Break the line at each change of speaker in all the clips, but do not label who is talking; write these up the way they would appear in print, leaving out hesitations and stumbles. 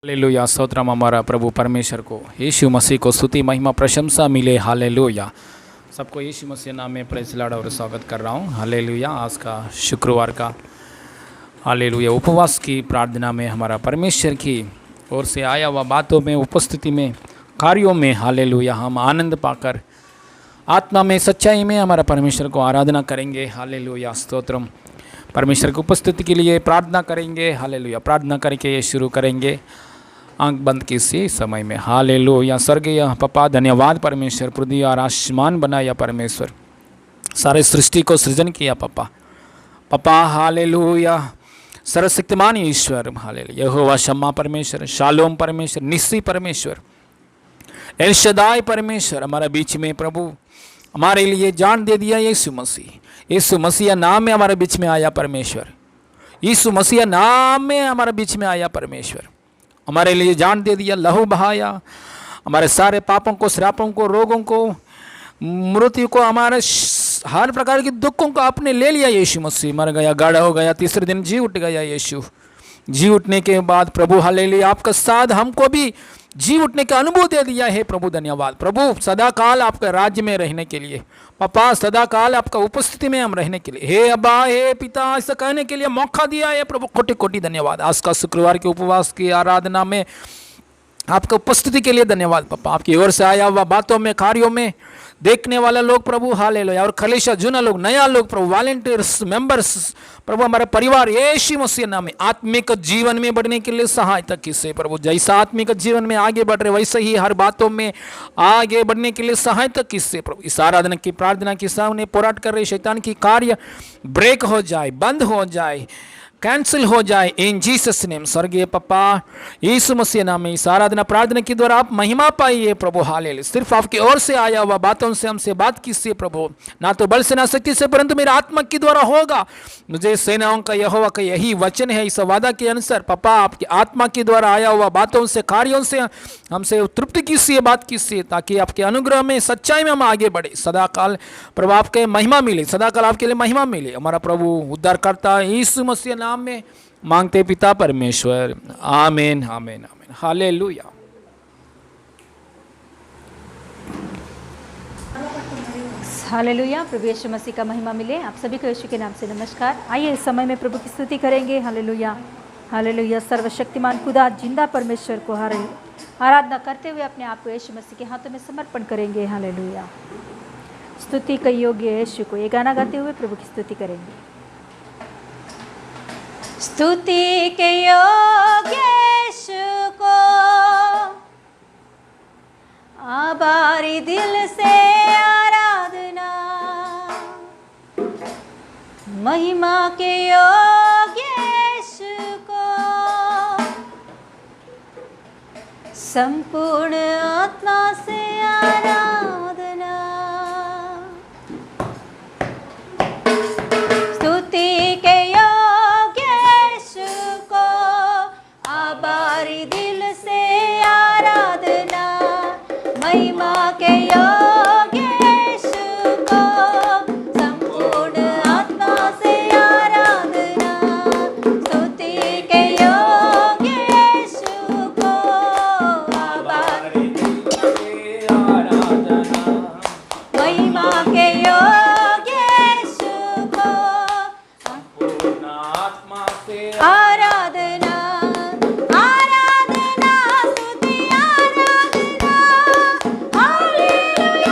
Hallelujah. Stotram हमारा प्रभु परमेश्वर को, यीशु मसीह को स्तुति महिमा प्रशंसा मिले। हालेलुया। सबको यीशु मसीह नाम में प्रेज़ लॉर्ड और स्वागत कर रहा हूँ। हालेलुया। आज का शुक्रवार का हालेलुया उपवास की प्रार्थना में हमारा परमेश्वर की ओर से आया हुआ बातों में, उपस्थिति में, कार्यों में हालेलुया हम आनंद पाकर आत्मा में, सच्चाई में हमारा परमेश्वर को आराधना करेंगे। हालेलुया। स्तोत्रम। परमेश्वर की उपस्थिति के लिए प्रार्थना करेंगे। हालेलुया। प्रार्थना करके ये शुरू करेंगे आंख बंद किसी समय में। हालेलुया। स्वर्गीय पापा, धन्यवाद परमेश्वर, पृथ्वी और आसमान बनाया परमेश्वर, सारे सृष्टि को सृजन किया पापा। हालेलुया। सर्वशक्तिमान ईश्वर, हालेलुया। यहोवा शम्मा परमेश्वर, शालोम परमेश्वर, निस्सी परमेश्वर, एल शदाई परमेश्वर हमारे बीच में प्रभु हमारे लिए जान दे दिया। यीशु मसीह नाम में हमारे बीच में आया परमेश्वर। यीशु मसीह नाम में हमारे बीच में आया परमेश्वर, हमारे लिए जान दे दिया, लहू बहाया, हमारे सारे पापों को, श्रापों को, रोगों को, मृत्यु को, हमारे हर प्रकार के दुखों को आपने ले लिया। यीशु मसीह मर गया, गाढ़ा हो गया, तीसरे दिन जी उठ गया। यीशु जी उठने के बाद प्रभु हालेलुया आपका साथ हमको भी जी उठने का अनुभव दे दिया है। प्रभु धन्यवाद प्रभु, सदा काल आपके राज्य में रहने के लिए पापा, सदा काल आपका उपस्थिति में हम रहने के लिए, हे अब्बा, हे पिता, ऐसा कहने के लिए मौका दिया है प्रभु। कोटि कोटि धन्यवाद। आज का शुक्रवार के उपवास की आराधना में आपका उपस्थिति के लिए धन्यवाद पापा। आपकी ओर से आया हुआ बातों में, कार्यों में देखने वाला लोग प्रभु हालेलुया, और खलीशा जुना लोग, नया लोग प्रभु, वॉलंटियर्स, मेंबर्स प्रभु, हमारा परिवार यीशु मसीह नाम में आत्मिक जीवन में बढ़ने के लिए सहायता किससे प्रभु। जैसा आत्मिक जीवन में आगे बढ़ रहे वैसे ही हर बातों में आगे बढ़ने के लिए सहायता किससे प्रभु। इस आराधना की प्रार्थना के सामने पोराट कर रहे शैतान की कार्य ब्रेक हो जाए, बंद हो जाए, कैंसिल हो जाए इन जीसस नेम। स्वर्गीय पापा यीशु मसीह नाम में इस आराधना प्रार्थना के द्वारा आप महिमा पाइए प्रभु। हालेलुया। सिर्फ आपकी ओर से आया हुआ बातों से हमसे बात कीजिए प्रभु, ना तो बल से ना शक्ति से परंतु मेरा आत्मा के द्वारा होगा। मुझे सेनाओं का यहोवा का यही वचन है, इस वादा के अनुसार पापा आपकी आत्मा के द्वारा आया हुआ बातों से, कार्यों से हमसे तृप्ति कीजिए, बात कीजिए, ताकि आपके अनुग्रह में, सच्चाई में हम आगे बढ़े। सदाकाल प्रभु आपके महिमा मिले, सदाकाल आपके लिए महिमा मिले। हमारा प्रभु उद्धारकर्ता यीशु मसीह नाम में मांगते पिता परमेश्वर, आमीन आमीन आमीन। हालेलुया।
हालेलुया। प्रभु यीशु मसीह का महिमा मिले। आप सभी को यीशु के नाम से नमस्कार। आइए इस समय में प्रभु की स्तुति करेंगे। Hallelujah hallelujah. सर्वशक्तिमान खुदा जिंदा परमेश्वर को आराधना करते हुए अपने आप को यीशु मसीह के हाथों में समर्पण करेंगे। हालेलुया। स्तुति के योग्य यीशु को, ये गाना गाते हुए प्रभु की स्तुति करेंगे। स्तुति के योग्य यीशु को आभारी दिल से आराधना, महिमा के योग्य यीशु को संपूर्ण आत्मा से आराधना। स्तुति के योग्य यीशु को आभारी दिल से आराधना, महिमा के योग्य यीशु को संपूर्ण आत्मा से आराधना। स्तुति के योग्य यीशु को आभारी दिल से आराधना, महिमा के योग्य यीशु को संपूर्ण आत्मा से आराधना। आराधना स्तुति आराधना, हालेलुया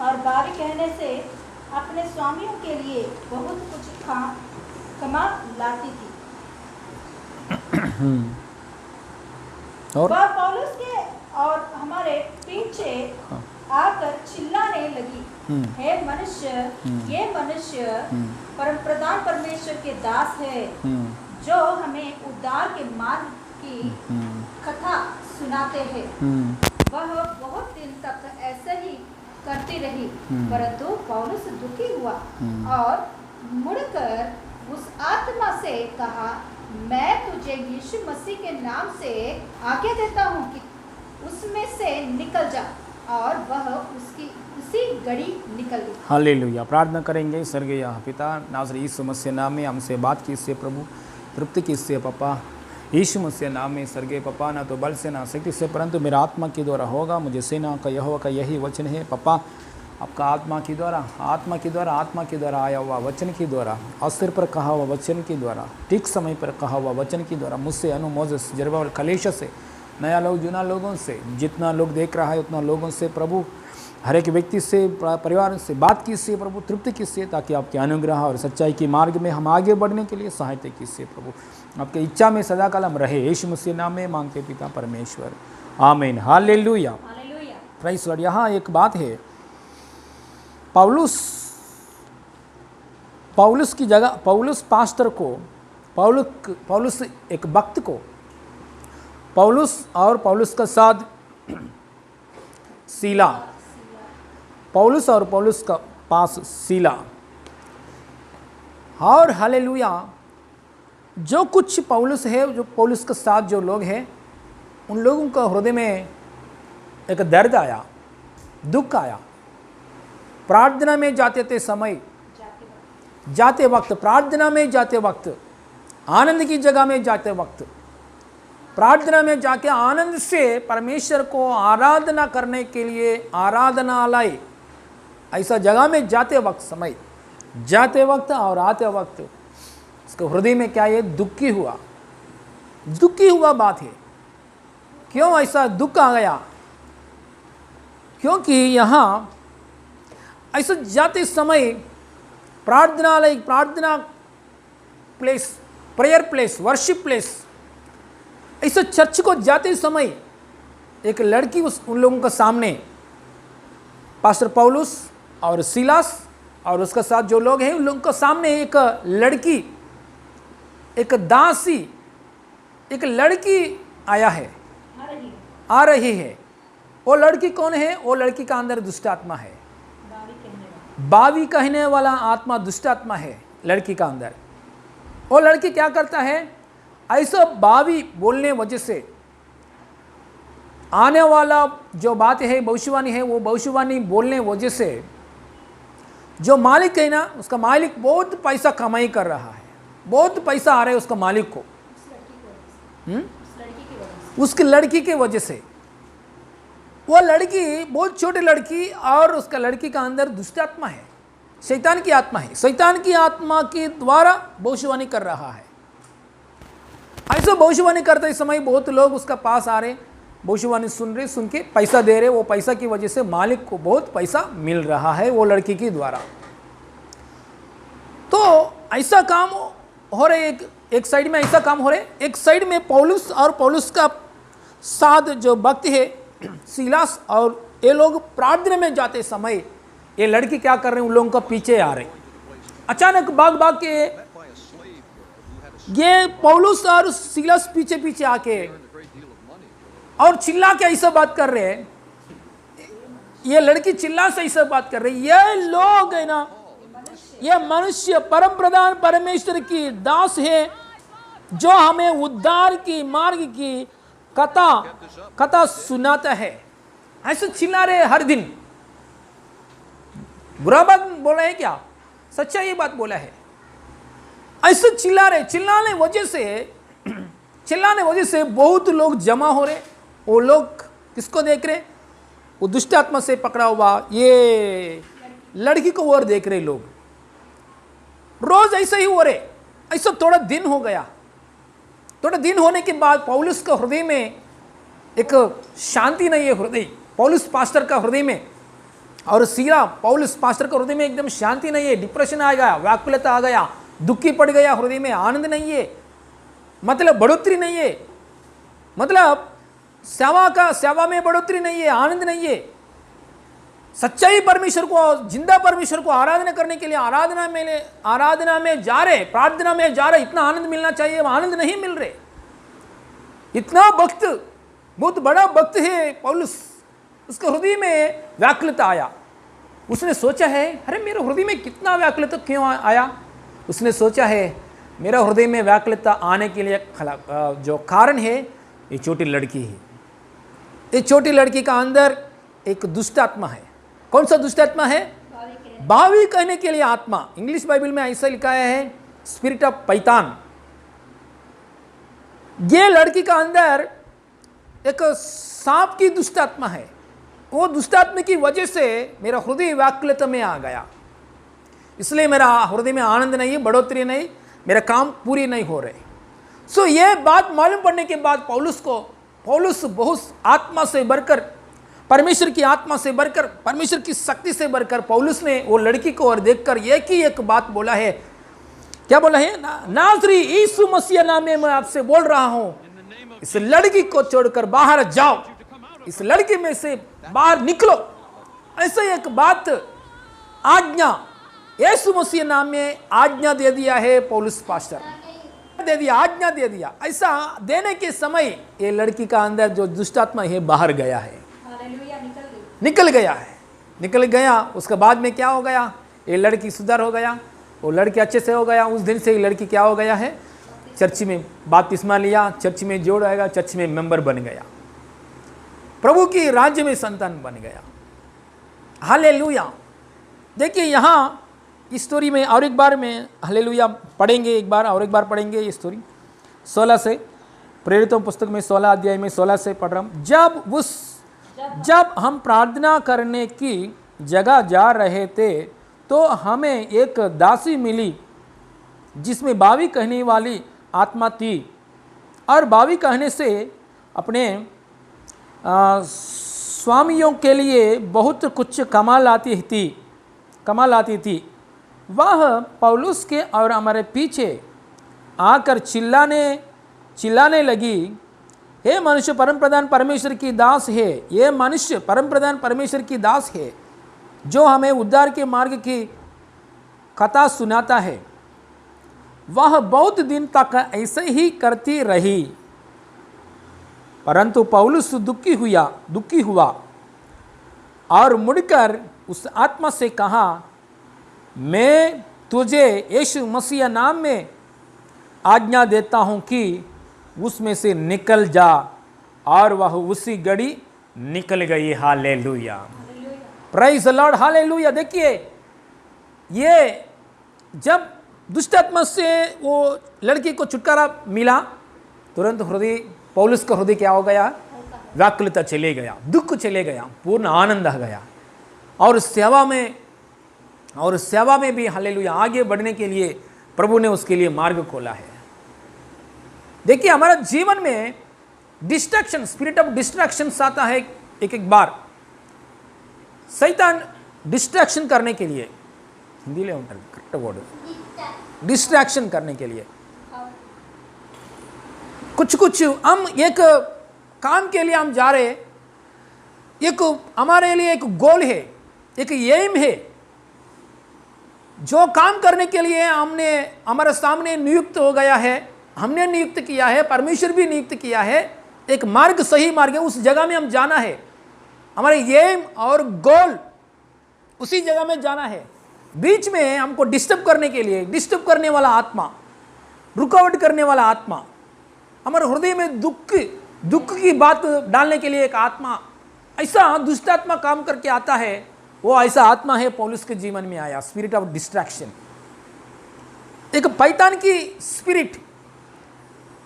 और बावी कहने से अपने स्वामियों के लिए बहुत कुछ कमा लाती थी।
और
वह पौलुस के और हमारे पीछे आकर चिल्लाने लगी, हे मनुष्य, ये मनुष्य परम प्रधान परमेश्वर के दास है, जो हमें उद्धार के मार्ग की कथा सुनाते हैं। वह बहुत दिन तक ऐसे ही करती रही, परंतु पौलुस दुखी हुआ और मुड़कर उस आत्मा से कहा, मैं तुझे यीशु मसीह के नाम से आज्ञा देता हूँ कि उसमें से निकल जा, और वह उसी घड़ी निकल गई।
हालेलुया। प्रार्थना करेंगे। स्वर्गीय पिता, नाज़रेती यीशु मसीह नाम में हमसे बात कीजिए प्रभु, तृप्ति कीजिए पापा, यीशु मसीह नाम में। स्वर्गीय पापा, ना तो बल से ना शक्ति से, परंतु मेरा आत्मा के द्वारा होगा। मुझे सेना का यहोवा का यही वचन है पापा, आपका आत्मा के द्वारा आया हुआ वचन के द्वारा, अवसर पर कहा हुआ वचन के द्वारा, ठीक समय पर कहा हुआ वचन के द्वारा, मुझसे अनु मोजेस जरबाबेल कलेश से, नया लोग जुना लोगों से, जितना लोग देख रहा है उतना लोगों से प्रभु, हर एक व्यक्ति से, परिवार से बात कीजिए प्रभु, तृप्ति कीजिए, ताकि आपके अनुग्रह और सच्चाई के मार्ग में हम आगे बढ़ने के लिए सहायता कीजिए प्रभु। आपके इच्छा में सदा काल हम रहे, यीशु मसीह नाम में मांगते पिता परमेश्वर, आमीन। Hallelujah, praise Lord. यहाँ एक बात है, पौलुस की जगह, पौलुस पास्टर को, पौलुस एक भक्त को, पौलुस और पौलुस का साथ सीला, पौलुस और पौलुस का पास सीला, और हालेलुया, जो कुछ पौलुस है, जो पौलुस के साथ जो लोग हैं, उन लोगों का हृदय में एक दर्द आया, दुख आया। प्रार्थना में जाते वक्त, प्रार्थना में जाते वक्त, आनंद की जगह में जाते वक्त, प्रार्थना में जाके आनंद से परमेश्वर को आराधना करने के लिए, आराधनालय ऐसा जगह में जाते वक्त, समय जाते वक्त और आते वक्त, उसके हृदय में क्या है, दुखी हुआ बात है। क्यों ऐसा दुख आ गया? क्योंकि यहाँ ऐसा जाते समय प्रार्थनालय, प्रार्थना place, prayer place, worship place, ऐसा चर्च को जाते समय एक लड़की उन लोगों के सामने, पास्टर पौलुस और सीलास और उसके साथ जो लोग हैं, उन लोगों के सामने एक लड़की, एक दासी, एक लड़की आ रही है। वो लड़की कौन है? वो लड़की का अंदर दुष्ट आत्मा है, बावी कहने वाला आत्मा, दुष्ट आत्मा है लड़की का अंदर। वो लड़की क्या करता है? ऐसा बावी बोलने वजह से, आने वाला जो बात है, भविष्यवाणी है, वो भविष्यवाणी बोलने वजह से जो मालिक है ना, उसका मालिक बहुत पैसा कमाई कर रहा है, बहुत पैसा आ रहा है उसका मालिक को, उसकी लड़की की वजह से। वो लड़की बहुत छोटी लड़की, और उसका लड़की का अंदर दुष्ट आत्मा है, शैतान की आत्मा है, शैतान की आत्मा के द्वारा भविष्यवाणी कर रहा है। ऐसा भविष्यवाणी करते समय बहुत लोग उसका पास आ रहे, भविष्यवाणी सुन के पैसा दे रहे, वो पैसा की वजह से मालिक को बहुत पैसा मिल रहा है वो लड़की के द्वारा। तो ऐसा काम हो रहे, एक साइड में ऐसा काम हो रहे, एक साइड में पौलुस और पौलुस का साथ जो भक्त है सीलास, और ये लोग प्रार्थना में जाते समय ये लड़की क्या कर रहे हैं, उन लोगों का पीछे आ रहे। अचानक भाग के ये पौलुस और सीलास पीछे आके और चिल्ला के ऐसा बात कर रहे हैं, ये लड़की चिल्ला से ऐसा बात कर रही, ये लोग है ना, ये मनुष्य परम प्रधान परमेश्वर की दास है, जो हमें उद्धार की मार्ग की कथा सुनाता है। ऐसे चिल्ला रहे हर दिन। बुरा बात बोला है क्या? सच्चा ये बात बोला है। ऐसे चिल्ला रहे, चिल्लाने वजह से बहुत लोग जमा हो रहे। वो लोग किसको देख रहे? वो दुष्ट आत्मा से पकड़ा हुआ ये लड़की को और देख रहे लोग। रोज ऐसे ही हो रहे। ऐसा थोड़ा दिन हो गया। थोड़ा दिन होने के बाद पौलुस का हृदय में एक शांति नहीं है। हृदय, पौलुस पास्टर का हृदय में और सीधा पौलुस पास्टर के हृदय में एकदम शांति नहीं है, डिप्रेशन आ गया, व्याकुलता आ गया, दुखी पड़ गया, हृदय में आनंद नहीं है, मतलब बढ़ोतरी नहीं है, मतलब सेवा में बढ़ोतरी नहीं है, आनंद नहीं है। सच्चाई परमेश्वर को, जिंदा परमेश्वर को आराधना करने के लिए आराधना में जा रहे, प्रार्थना में जा रहे, इतना आनंद मिलना चाहिए, आनंद नहीं मिल रहे। इतना भक्त, बहुत बड़ा भक्त है पौलुस, उसके हृदय में व्याकुलता आया। उसने सोचा है, अरे मेरे हृदय में कितना व्याकुलता क्यों आया? उसने सोचा है मेरा हृदय में व्याकुलता आने के लिए जो कारण है, ये छोटी लड़की है। ये छोटी लड़की का अंदर एक दुष्ट आत्मा है। कौन सा दुष्ट आत्मा है? भावी कहने के लिए आत्मा। इंग्लिश बाइबल में ऐसा लिखा है स्पिरिट ऑफ पैतान। ये लड़की का अंदर एक सांप की दुष्ट आत्मा है। वो दुष्ट आत्मा की वजह से मेरा हृदय व्याकुलता में आ गया, इसलिए मेरा हृदय में आनंद नहीं, बढ़ोतरी नहीं, मेरा काम पूरी नहीं हो रहे। सो ये बात मालूम पड़ने के बाद पौलुस बहुत आत्मा से बढ़कर, परमेश्वर की आत्मा से बढ़कर, परमेश्वर की शक्ति से बढ़कर पौलुस ने वो लड़की को और देखकर एक ही एक बात बोला है। क्या बोला है? नाज़री यीशु मसीह नाम में मैं आपसे बोल रहा हूं, इस लड़की को छोड़कर बाहर जाओ, इस लड़की में से बाहर निकलो। ऐसे एक बात, आज्ञा, यीशु मसीह नाम में आज्ञा दे दिया है पौलुस पास्टर, दे दिया, आज्ञा दे दिया। ऐसा देने के समय ये लड़की का अंदर जो दुष्टात्मा है बाहर गया है, निकल गया। उसके बाद में क्या हो गया? ये लड़की सुधार हो गया, वो लड़की अच्छे से हो गया। उस दिन से ये लड़की क्या हो गया है? चर्च में बपतिस्मा लिया, चर्च में जोड़ आएगा, चर्च में मेंबर बन गया, प्रभु की राज्य में संतान बन गया। हालेलुया। देखिए यहाँ इस स्टोरी में और एक बार में हालेलुया पढ़ेंगे, एक बार पढ़ेंगे ये स्टोरी 16 से, प्रेरितों पुस्तक में 16 अध्याय में 16 से पढ़ रहा हूँ। जब हम प्रार्थना करने की जगह जा रहे थे तो हमें एक दासी मिली जिसमें बावी कहने वाली आत्मा थी, और बावी कहने से अपने स्वामियों के लिए बहुत कुछ कमा लाती थी। वह पौलुस के और हमारे पीछे आकर चिल्लाने लगी, हे मनुष्य परमप्रधान परमेश्वर की दास है, ये मनुष्य परमप्रधान परमेश्वर की दास है जो हमें उद्धार के मार्ग की कथा सुनाता है। वह बहुत दिन तक ऐसे ही करती रही, परंतु पौलुस दुखी हुआ और मुड़कर उस आत्मा से कहा, मैं तुझे यीशु मसीह नाम में आज्ञा देता हूँ कि उसमें से निकल जा, और वह उसी घड़ी निकल गई। Hallelujah, praise the Lord, hallelujah. देखिए ये जब दुष्ट आत्मा से वो लड़की को छुटकारा मिला, तुरंत पौलुस का हृदय क्या हो गया? व्याकुलता चले गया, दुख चले गया, पूर्ण आनंद आ गया। और सेवा में भी हालेलुया आगे बढ़ने के लिए प्रभु ने उसके लिए मार्ग खोला है। देखिए हमारा जीवन में डिस्ट्रैक्शन, स्पिरिट ऑफ डिस्ट्रैक्शन आता है। एक बार शैतान डिस्ट्रैक्शन करने के लिए, हिंदी ले करेक्ट वर्ड, डिस्ट्रैक्शन करने के लिए कुछ हम एक काम के लिए हम जा रहे, एक हमारे लिए एक गोल है, एक एम है, जो काम करने के लिए हमारे सामने नियुक्त हो गया है, हमने नियुक्त किया है, परमेश्वर भी नियुक्त किया है, एक मार्ग, सही मार्ग है, उस जगह में हम जाना है। हमारे एम और गोल उसी जगह में जाना है। बीच में हमको डिस्टर्ब करने के लिए, डिस्टर्ब करने वाला आत्मा, रुकावट करने वाला आत्मा, हमारे हृदय में दुख की बात डालने के लिए एक आत्मा, ऐसा दुष्ट आत्मा काम करके आता है। वो ऐसा आत्मा है पौलुस के जीवन में आया, स्पिरिट ऑफ डिस्ट्रैक्शन, एक पैतान की स्पिरिट,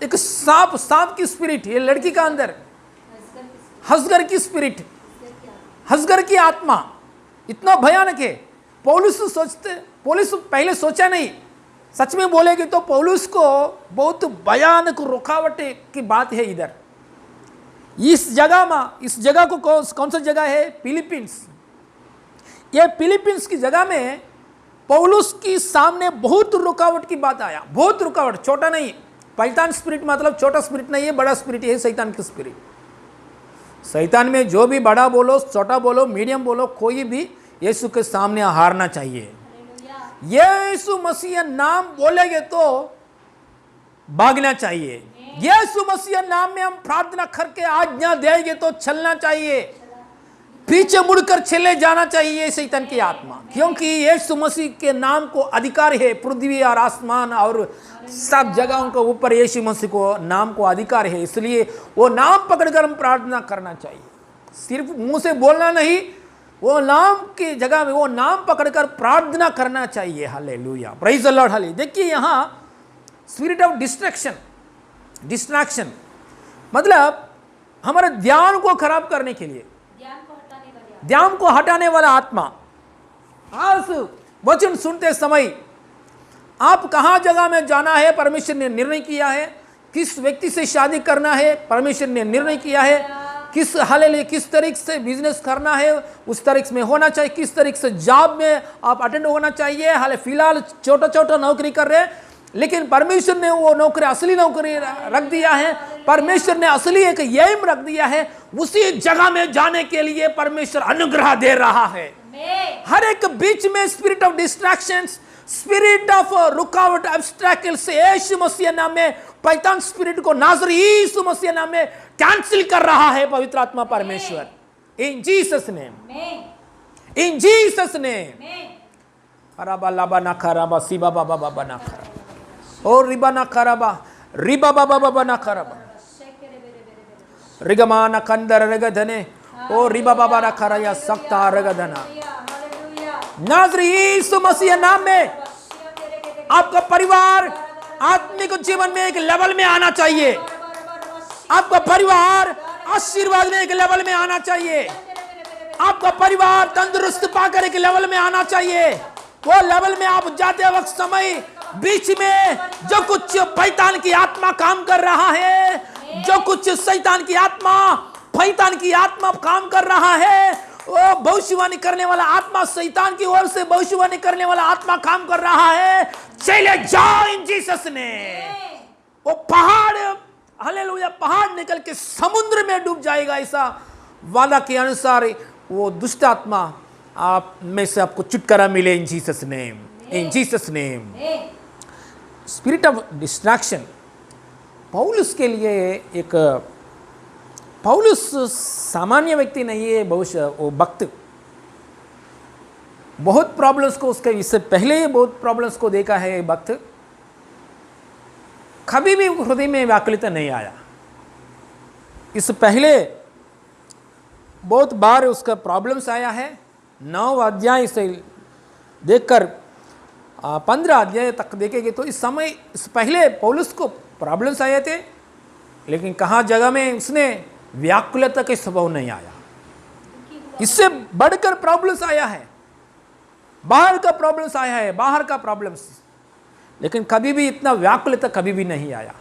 एक सांप की स्पिरिट, ये लड़की का अंदर हसगर की स्पिरिट, हसगर की आत्मा इतना भयानक है। पौलुस पहले सोचा नहीं, सच में बोलेगी तो पौलुस को बहुत भयानक रुकावट की बात है। इधर इस जगह को कौन सा जगह है? फिलीपींस।
ये फिलीपींस की जगह में पौलुस की सामने बहुत रुकावट की बात आया, बहुत रुकावट, छोटा नहीं। पैतान स्पिरिट मतलब छोटा स्पिरिट नहीं है, बड़ा स्पिरिट है शैतान की स्पिरिट। शैतान में जो भी बड़ा बोलो, छोटा बोलो, मीडियम बोलो, कोई भी यीशु के सामने हारना चाहिए। यीशु मसीह नाम बोलेंगे तो भागना चाहिए। यीशु मसीह नाम में हम प्रार्थना करके आज्ञा देंगे तो चलना चाहिए, पीछे मुड़कर चले जाना चाहिए शैतान की आत्मा, क्योंकि यीशु मसीह के नाम को अधिकार है। पृथ्वी और आसमान और सब जगहों के ऊपर यीशु मसीह को नाम को अधिकार है, इसलिए वो नाम पकड़कर हम प्रार्थना करना चाहिए। सिर्फ मुंह से बोलना नहीं, वो नाम की जगह में वो नाम पकड़कर प्रार्थना करना चाहिए। Hallelujah, praise the Lord. Hallelujah. देखिए यहाँ स्पिरिट ऑफ डिस्ट्रैक्शन मतलब हमारे ध्यान को खराब करने के लिए, ध्यान को हटाने वाला आत्मा। आज वचन सुनते समय आप कहां जगह में जाना है, परमेश्वर ने निर्णय किया है। किस व्यक्ति से शादी करना है, परमेश्वर ने निर्णय किया है। किस हालेलुया, किस तरीके से बिजनेस करना है, उस तरीके में होना चाहिए। किस तरीके से जॉब में आप अटेंड होना चाहिए। हाले फिलहाल छोटा छोटा नौकरी कर रहे हैं, लेकिन परमेश्वर ने वो नौकरी, असली नौकरी रख दिया है। परमेश्वर ने असली एक एम रख दिया है, उसी जगह में जाने के लिए परमेश्वर अनुग्रह दे रहा है। हर एक बीच में spirit of distraction, spirit of रुकावट, ऑब्स्टैकल से यीशु मसीह नाम में पैतान स्पिरिट को नाज़री यीशु मसीह नाम में कैंसिल कर रहा है पवित्र आत्मा परमेश्वर। In Jesus name, in Jesus name. अराबा लाबा ना खराबा सीबा बाबा बाबा ना खराबा ओ रिबा ना खराबा रिबा बाबा बाबा ना खराबा रिगमा ना कंदर रगधने ओ रिबा बाबा ना खराया सकता रगधना। नाज़री यीशु मसीह नाम में आपका परिवार आत्मिक जीवन में एक लेवल में आना चाहिए। आपका परिवार आशीर्वाद में एक लेवल में आना चाहिए। आपका परिवार तंदुरुस्त पाकर एक लेवल में आना चाहिए। वो लेवल में आप जाते वक्त समय बीच में जो कुछ पैतान की आत्मा काम कर रहा है, जो कुछ शैतान की आत्मा, पैतान की आत्मा काम कर रहा है, वो भविष्यवाणी करने वाला आत्मा, शैतान की ओर से भविष्यवाणी करने वाला आत्मा काम कर रहा है। चले जाओ इन जीसस ने। वो पहाड़, हालेलुया, पहाड़ निकल के समुद्र में डूब जाएगा, ऐसा वादा के अनुसार वो दुष्ट आत्मा आप में से आपको छुटकारा मिले इन Jesus name, in Jesus name. Spirit of distraction पौलुस के लिए एक, पौलुस सामान्य व्यक्ति नहीं है, वो भक्त। बहुत प्रॉब्लम्स को उसके, इससे पहले बहुत प्रॉब्लम्स को देखा है भक्त। कभी भी हृदय में व्याकुलता नहीं आया। इससे पहले बहुत बार उसका प्रॉब्लम्स आया है। 9 अध्याय से देखकर 15 अध्याय तक देखेंगे तो इस समय, इस पहले पौलुस को प्रॉब्लम्स आए थे, लेकिन कहाँ जगह में उसने व्याकुलता के स्वभाव नहीं आया। इससे बढ़कर प्रॉब्लम्स आया है, बाहर का प्रॉब्लम्स आया है, बाहर का प्रॉब्लम्स, लेकिन कभी भी इतना व्याकुलता कभी भी नहीं आया।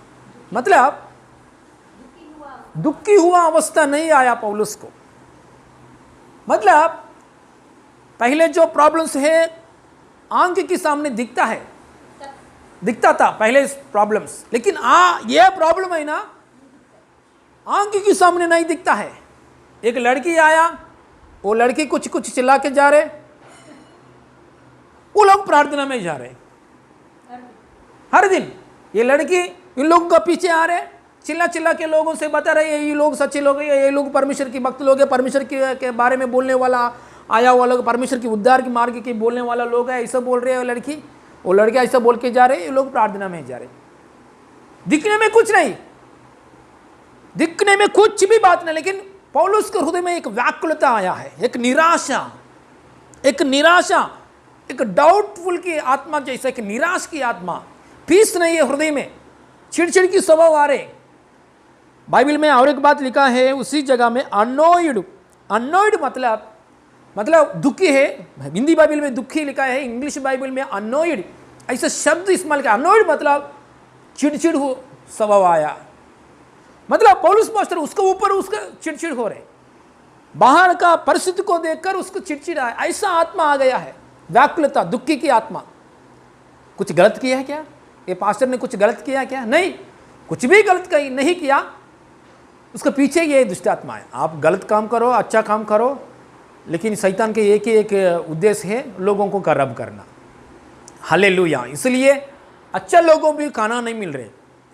मतलब दुखी हुआ अवस्था नहीं आया पौलुस को। मतलब पहले जो प्रॉब्लम्स है आंख के सामने दिखता है, दिखता था पहले प्रॉब्लम्स, लेकिन ये प्रॉब्लम है ना, आंख के सामने नहीं दिखता है। एक लड़की आया, वो लड़की कुछ कुछ चिल्ला के जा रहे, वो लोग प्रार्थना में जा रहे हर दिन। ये लड़की इन लोगों का पीछे आ रहे, चिल्ला चिल्ला के लोगों से बता रहे ये लोग सच्चे लोग हैं, ये लोग परमेश्वर की भक्त लोग हैं, परमेश्वर के बारे में बोलने वाला आया हुआ लोग, परमेश्वर की उद्धार की मार्ग की बोलने वाला लोग है, ऐसा बोल रहे हैं लड़की। वो लड़के ऐसा बोल के जा रहे, ये लोग प्रार्थना में जा रहे। दिखने में कुछ नहीं, दिखने में कुछ भी बात नहीं, लेकिन पौलुस के हृदय में एक व्याकुलता आया है, एक निराशा, एक डाउटफुल की आत्मा जैसा, एक निराश की आत्मा। पीस नहीं है हृदय में, चिड़चिड़ की स्वभाव आ रहे। बाइबल में और एक बात लिखा है उसी जगह में, अनोइड मतलब दुखी है। हिंदी बाइबल में दुखी लिखा है, इंग्लिश बाइबल में अनोइड, ऐसा शब्द इस्तेमाल किया। अनोइड मतलब चिड़चिड़ हो स्वभाव आया। मतलब पौलुस पास्टर उसके ऊपर उसका चिड़चिड़ हो रहे, बाहर का परिस्थिति को देखकर उसको चिड़चिड़ा है, ऐसा आत्मा आ गया है, व्याकुलता, दुखी की आत्मा। कुछ गलत किया है क्या? ये पास्टर ने कुछ गलत किया है क्या? नहीं, कुछ भी गलत नहीं किया। उसके पीछे ये दुष्ट आत्मा है। आप गलत काम करो, अच्छा काम करो, लेकिन शैतान के एक उद्देश्य है, लोगों को खराब करना। हालेलुया। इसलिए अच्छा लोगों को भी खाना नहीं मिल रहे,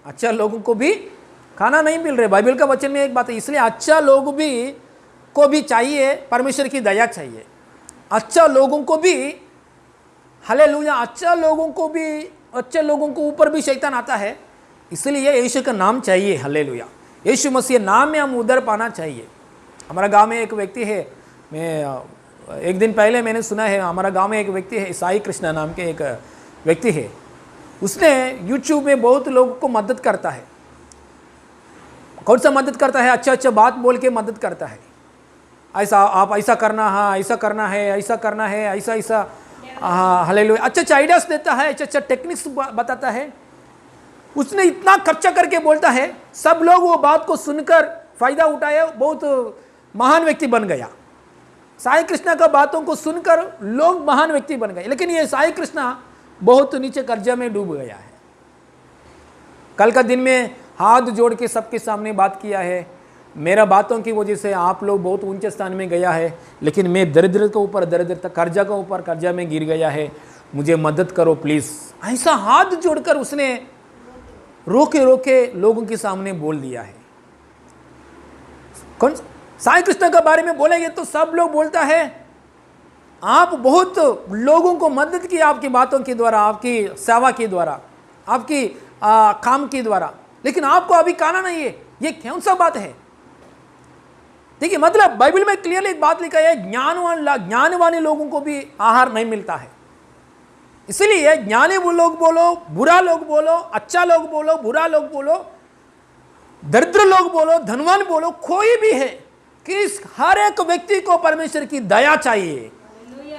अच्छा लोगों को भी खाना नहीं मिल रहे। बाइबल का वचन में एक बात है, इसलिए अच्छा लोग भी को भी चाहिए, परमेश्वर की दया चाहिए। अच्छा लोगों को भी, हालेलुया, अच्छा लोगों को ऊपर भी शैतान आता है। इसलिए यीशु का नाम चाहिए। हालेलुया। यीशु मसीह नाम में हम उधर पाना चाहिए। हमारा गांव में एक व्यक्ति है, मैं एक दिन पहले मैंने सुना है, हमारा गांव में एक व्यक्ति है, साई कृष्णा नाम के एक व्यक्ति है। उसने यूट्यूब में बहुत लोगों को मदद करता है। कौन सा मदद करता है? अच्छा अच्छा बात बोल के मदद करता है। ऐसा आप ऐसा करना, हाँ ऐसा करना है, ऐसा करना है, ऐसा ऐसा, हाँ हालेलुया। अच्छा अच्छा आइडियाज देता है, अच्छा अच्छा टेक्निक्स बताता है। उसने इतना खर्चा करके बोलता है, सब लोग वो बात को सुनकर फायदा उठाए, बहुत महान व्यक्ति बन गया। साई कृष्णा का बातों को सुनकर लोग महान व्यक्ति बन गए, लेकिन ये साई कृष्णा बहुत नीचे कर्जा में डूब गया है। कल का दिन में हाथ जोड़ के सबके सामने बात किया है, मेरा बातों की वजह से आप लोग बहुत ऊंचे स्थान में गया है, लेकिन मैं दरिद्र के ऊपर दरिद्र, कर्जा के ऊपर कर्जा में गिर गया है, मुझे मदद करो प्लीज। ऐसा हाथ जोड़कर उसने रोके रोके लोगों के सामने बोल दिया है। कौन साई कृष्ण के बारे में बोलेंगे तो सब लोग बोलता है, आप बहुत लोगों को मदद की आपकी बातों के द्वारा, आपकी सेवा के द्वारा, आपकी काम के द्वारा, लेकिन आपको अभी खाना नहीं है। ये कौन सा बात है? देखिए, मतलब बाइबल में क्लियरली एक बात लिखा है, ज्ञान वाले लोगों को भी आहार नहीं मिलता है। इसलिए ज्ञानी लोग बोलो, बुरा लोग बोलो, अच्छा लोग बोलो, बुरा लोग बोलो, दरिद्र लोग बोलो, धनवान बोलो, कोई भी है कि हर एक व्यक्ति को परमेश्वर की दया चाहिए,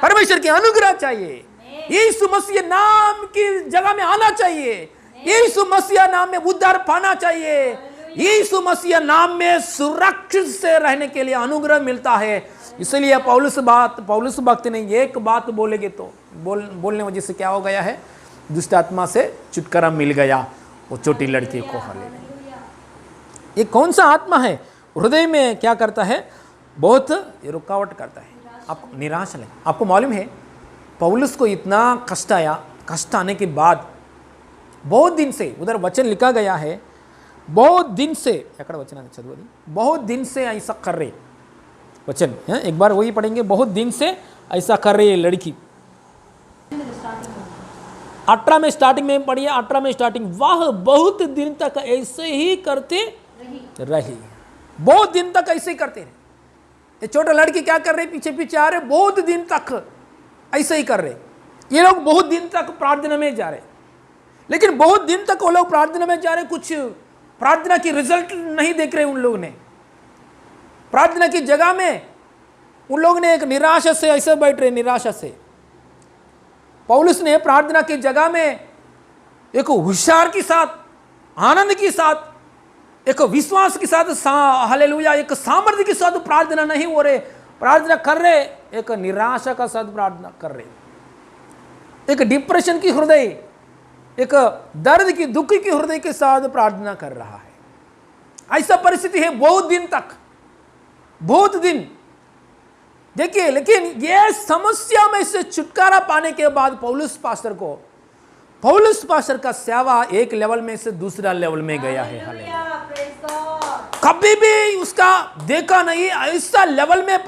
परमेश्वर की अनुग्रह चाहिए। यीशु मसीह नाम की जगह में आना चाहिए, यीशु मसीह नाम में उद्धार पाना चाहिए, यीशु मसीह नाम में सुरक्षित से रहने के लिए अनुग्रह मिलता है। इसलिए पौलुस भक्त ने एक बात बोलेंगे तो बोलने वजह से क्या हो गया है? दुष्ट आत्मा से छुटकारा मिल गया वो छोटी लड़की को। हालेलुया। ये कौन सा आत्मा है? हृदय में क्या करता है? बहुत रुकावट करता है, आपको निराश है। आपको मालूम है पौलुस को इतना कष्ट आया, कष्ट आने के बाद बहुत दिन से, उधर वचन लिखा गया है, बहुत दिन से, एकर वचन चलवदी, बहुत दिन से ऐसा कर रहे वचन है, एक बार वही पढ़ेंगे, बहुत दिन से ऐसा कर रही है लड़की। 18 में स्टार्टिंग में पढ़िए, 18 में स्टार्टिंग, वह बहुत दिन तक ऐसे ही करते रही, बहुत दिन तक ऐसे ही करते रहे। ये छोटा लड़की क्या कर रही? पीछे पीछे आ रहे, बहुत दिन तक ऐसे ही कर रहे। ये लोग बहुत दिन तक प्रार्थना में जा रहे, लेकिन बहुत दिन तक वो लोग प्रार्थना में जा रहे, कुछ प्रार्थना की रिजल्ट नहीं देख रहे। उन लोग ने प्रार्थना की जगह में उन लोग ने एक निराशा से ऐसे बैठ रहे, निराशा से। पौलुस ने प्रार्थना की जगह में एक होशियार के साथ, आनंद के साथ, एक विश्वास के साथ, हालेलुया, एक सामर्थ्य के साथ प्रार्थना नहीं हो रहे, प्रार्थना कर रहे, एक निराशा का साथ प्रार्थना कर रहे, एक डिप्रेशन की हृदय, एक दर्द की, दुख की हृदय के साथ प्रार्थना कर रहा है। ऐसा परिस्थिति है बहुत दिन तक, बहुत दिन। देखिए, लेकिन ये समस्या में से छुटकारा पाने के बाद पौलुस पास्टर का सेवा एक लेवल में से दूसरा लेवल में गया है। हालेलुया। कभी भी उसका देखा नहीं ऐसा लेवल में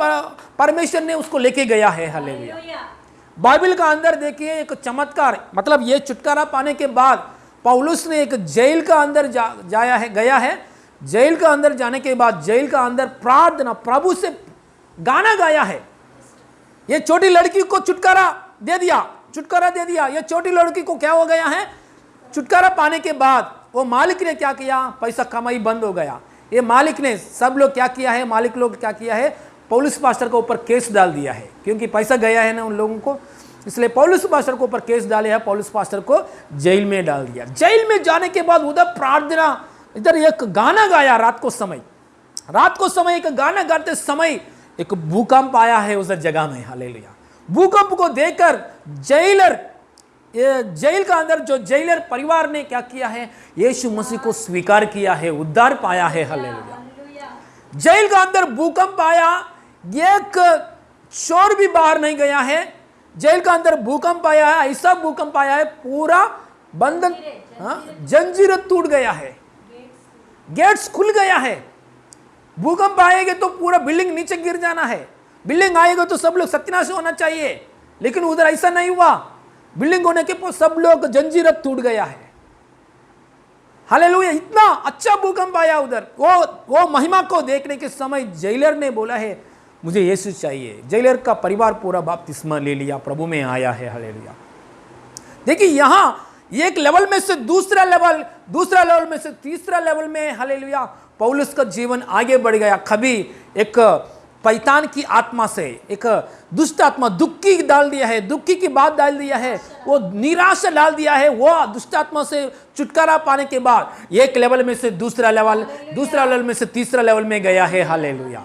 परमेश्वर ने उसको लेके गया है। हालेलुया। बाइबल का अंदर देखिए एक चमत्कार, मतलब ये छुटकारा पाने के बाद पौलुस ने एक जेल का अंदर गया है। जेल का अंदर जाने के बाद जेल का अंदर प्रार्थना, प्रभु से गाना गाया है। ये छोटी लड़की को छुटकारा दे दिया। ये छोटी लड़की को क्या हो गया है? छुटकारा पाने के बाद वो मालिक ने क्या किया? पैसा कमाई बंद हो गया। ये मालिक ने, सब लोग क्या किया है? मालिक लोग क्या किया है? पौलुस पास्टर के ऊपर केस डाल दिया है, क्योंकि पैसा गया है ना उन लोगों को, इसलिए पौलुस पास्टर के ऊपर केस डाले है। पौलुस पास्टर को जेल में डाल दिया। जेल में जाने के बाद उधर प्रार्थना, इधर एक गाना गाया रात को समय एक गाना गाते समय एक भूकंप आया है उस जगह में। हालेलुया। भूकंप को देखकर जेल का अंदर जो जेलर परिवार ने क्या किया है, यीशु मसीह को स्वीकार किया है, उद्धार पाया है। हालेलुया। जेल का अंदर भूकंप आया, एक चोर भी बाहर नहीं गया है। जेल का अंदर भूकंप आया है, ऐसा भूकंप आया है पूरा बंधन, जंजीर टूट गया है, गेट्स खुल गया है। भूकंप आएगा तो पूरा बिल्डिंग नीचे गिर जाना है, बिल्डिंग आएगा तो सब लोग सत्यानाश होना चाहिए, लेकिन उधर ऐसा नहीं हुआ। बिल्डिंग होने के बाद सब लोग जंजीर टूट गया है। हालेलुया। इतना अच्छा भूकंप आया उधर। वो महिमा को देखने के समय जेलर ने बोला है मुझे यीशु चाहिए। जेलर का परिवार पूरा बपतिस्मा ले लिया, प्रभु में आया है। हालेलुया। देखिए यहां एक लेवल में से दूसरा लेवल में से तीसरा लेवल में, हालेलुया, पौलुस का जीवन आगे बढ़ गया। कभी एक पैतान की आत्मा से एक दुष्ट आत्मा दुखी डाल दिया है, दुखी की बात डाल दिया है, वो निराशा डाल दिया है। वो दुष्ट आत्मा से छुटकारा पाने के बाद एक लेवल में से दूसरा लेवल में से तीसरा लेवल में गया है। हालेलुया।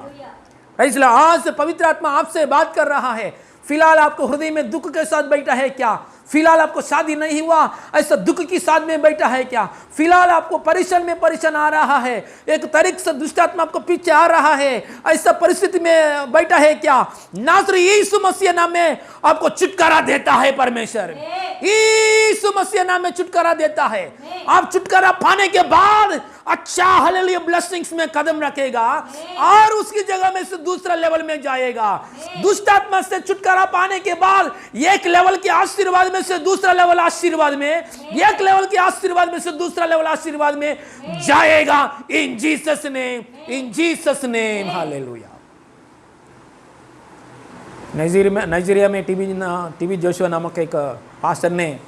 इसलिए आज पवित्र आत्मा आपसे बात कर रहा है। फिलहाल आपको हृदय में दुख के साथ बैठा है क्या? फिलहाल आपको शादी नहीं हुआ, ऐसा दुख की साथ में बैठा है क्या? फिलहाल आपको परेशान आ रहा है, एक तरीके से दुष्ट आत्मा आपको पीछे आ रहा है, ऐसा परिस्थिति में बैठा है क्या? नासरी यीशु मसीह नाम में आपको छुटकारा देता है परमेश्वर। यीशु मसीह नाम में छुटकारा देता है। आप छुटकारा पाने के बाद अच्छा हालेलुया ब्लेसिंग्स में कदम रखेगा और उसकी जगह में से दूसरा लेवल में जाएगा। दुष्ट आत्मा से छुटकारा पाने के बाद एक लेवल के आशीर्वाद में से दूसरा लेवल आशीर्वाद में, एक लेवल के आशीर्वाद में से दूसरा लेवल आशीर्वाद में जाएगा। इन जीसस नेम हालेलुया। नाइजीरिया में टीबी जोशुआ नामक एक पास्टर ने,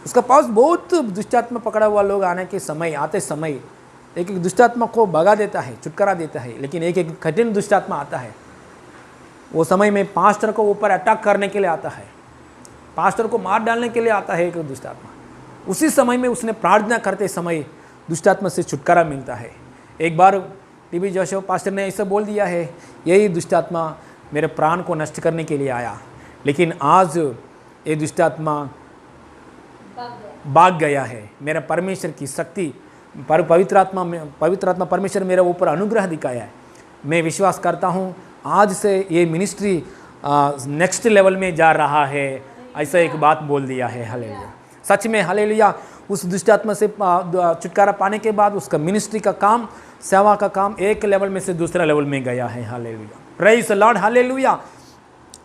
उसका पास बहुत दुष्टात्मा पकड़ा हुआ लोग आते समय एक दुष्टात्मा को भगा देता है, छुटकारा देता है, लेकिन एक कठिन दुष्टात्मा आता है। वो समय में पास्टर को ऊपर अटैक करने के लिए आता है, पास्टर को मार डालने के लिए आता है एक दुष्टात्मा। उसी समय में उसने प्रार्थना करते समय दुष्टात्मा से छुटकारा मिलता है। एक बार टीबी जोशुआ पास्टर ने ऐसा बोल दिया है, यही दुष्टात्मा मेरे प्राण को नष्ट करने के लिए आया, लेकिन आज ये दुष्टात्मा भाग गया है। मेरा परमेश्वर की शक्ति पवित्र आत्मा परमेश्वर मेरे ऊपर अनुग्रह दिखाया है। मैं विश्वास करता हूँ आज से ये मिनिस्ट्री नेक्स्ट लेवल में जा रहा है, ऐसा एक बात बोल दिया है। हालेलुया। सच में हालेलुया। उस दुष्टात्मा से छुटकारा पाने के बाद उसका मिनिस्ट्री का काम, सेवा का काम एक लेवल में से दूसरा लेवल में गया है। Hallelujah. Praise the Lord. Hallelujah.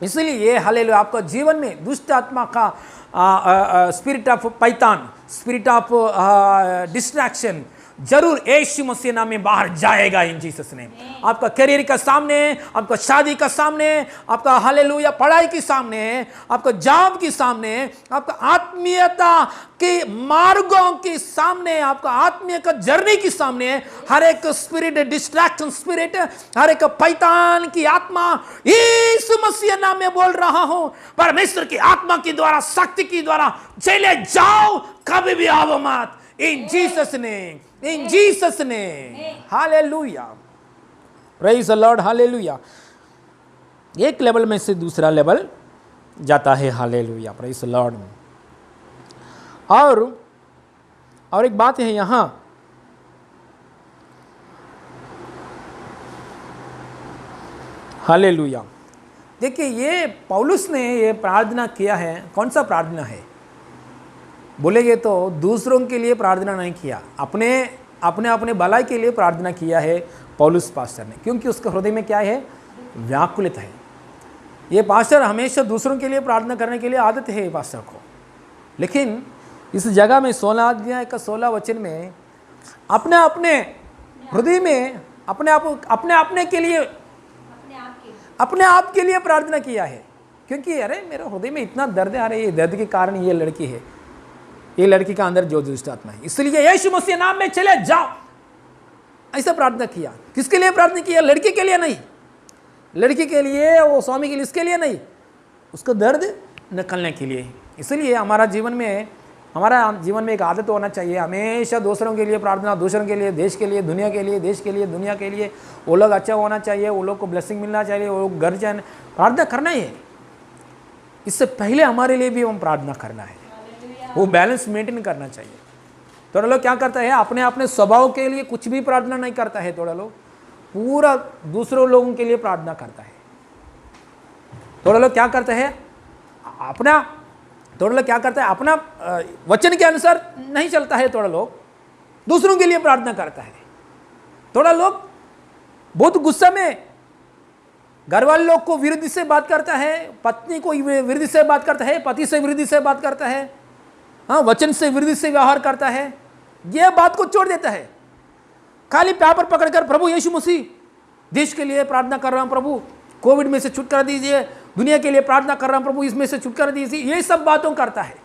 इसलिए ये हालेलुया आपका जीवन में दुष्ट आत्मा का spirit of python, spirit of distraction जरूर यीशु मसीह नाम में बाहर जाएगा इन जीसस ने। आपका करियर का सामने, आपका शादी का सामने, आपका हालेलुया पढ़ाई के सामने, आपका जॉब के सामने, आपका आत्मीयता के मार्गों के सामने, आपका आत्मीय का जर्नी के सामने हर एक स्पिरिट, डिस्ट्रैक्शन स्पिरिट, हर एक पैतान की आत्मा यीशु मसीह नाम में बोल रहा हूं, परमेश्वर की आत्मा के द्वारा, शक्ति के द्वारा चले जाओ, कभी भी आओ मत। In Jesus' name, in Jesus' name, Hallelujah, praise the Lord, Hallelujah। एक लेवल में से दूसरा लेवल जाता है। Hallelujah, praise the Lord। और एक बात है यहाँ, Hallelujah। देखिए ये पौलुस ने ये प्रार्थना किया है, कौन सा प्रार्थना है बोलेंगे तो दूसरों के लिए प्रार्थना नहीं किया, अपने भलाई के लिए प्रार्थना किया है पौलुस पास्टर ने, क्योंकि उसका हृदय में क्या है, व्याकुलित है। ये पास्टर हमेशा दूसरों के लिए प्रार्थना करने के लिए आदत है पास्टर को, लेकिन इस जगह में 16 अध्याय का 16 वचन में अपने हृदय में अपने आप के लिए प्रार्थना किया है, क्योंकि अरे मेरे हृदय में इतना दर्द आ रही है, दर्द के कारण ये लड़की है, ये लड़की का अंदर जो दुष्ट आत्मा है, इसलिए यीशु मसीह नाम में चले जाओ, ऐसा प्रार्थना किया। किसके लिए प्रार्थना किया? लड़की के लिए नहीं, लड़की के लिए, वो स्वामी के लिए, इसके लिए नहीं, उसका दर्द निकलने के लिए। इसलिए हमारा जीवन में हमारा जीवन में एक आदत होना चाहिए, हमेशा दूसरों के लिए प्रार्थना, दूसरों के लिए, देश के लिए, दुनिया के लिए, देश के लिए, दुनिया के लिए। वो लोग अच्छा होना चाहिए, वो लोग को ब्लेसिंग मिलना चाहिए, वो लोग घर जाने, प्रार्थना करना ही है। इससे पहले हमारे लिए भी हम प्रार्थना करना है, वो बैलेंस मेंटेन करना चाहिए। थोड़ा लोग क्या करता है, अपने अपने स्वभाव के लिए कुछ भी प्रार्थना नहीं करता है, थोड़ा लोग पूरा दूसरों लोगों के लिए प्रार्थना करता है। थोड़ा लोग क्या करते हैं, थोड़ा लोग क्या करता है, अपना वचन के अनुसार नहीं चलता है, थोड़ा लोग दूसरों के लिए प्रार्थना करता है। थोड़ा लोग बहुत गुस्सा में घर वाले लोग को विरुद्ध से बात करता है, पत्नी को विरुद्ध से बात करता है, पति से विरुद्ध से बात करता है, हाँ, वचन से विरुद्ध से व्यवहार करता है। यह बात को छोड़ देता है, खाली पेपर पकड़कर प्रभु यीशु मसीह देश के लिए प्रार्थना कर रहा हूं, प्रभु कोविड में से छुटकारा दीजिए, दुनिया के लिए प्रार्थना कर रहा हूं, प्रभु इसमें से छुटकारा दीजिए, ये सब बातों करता है।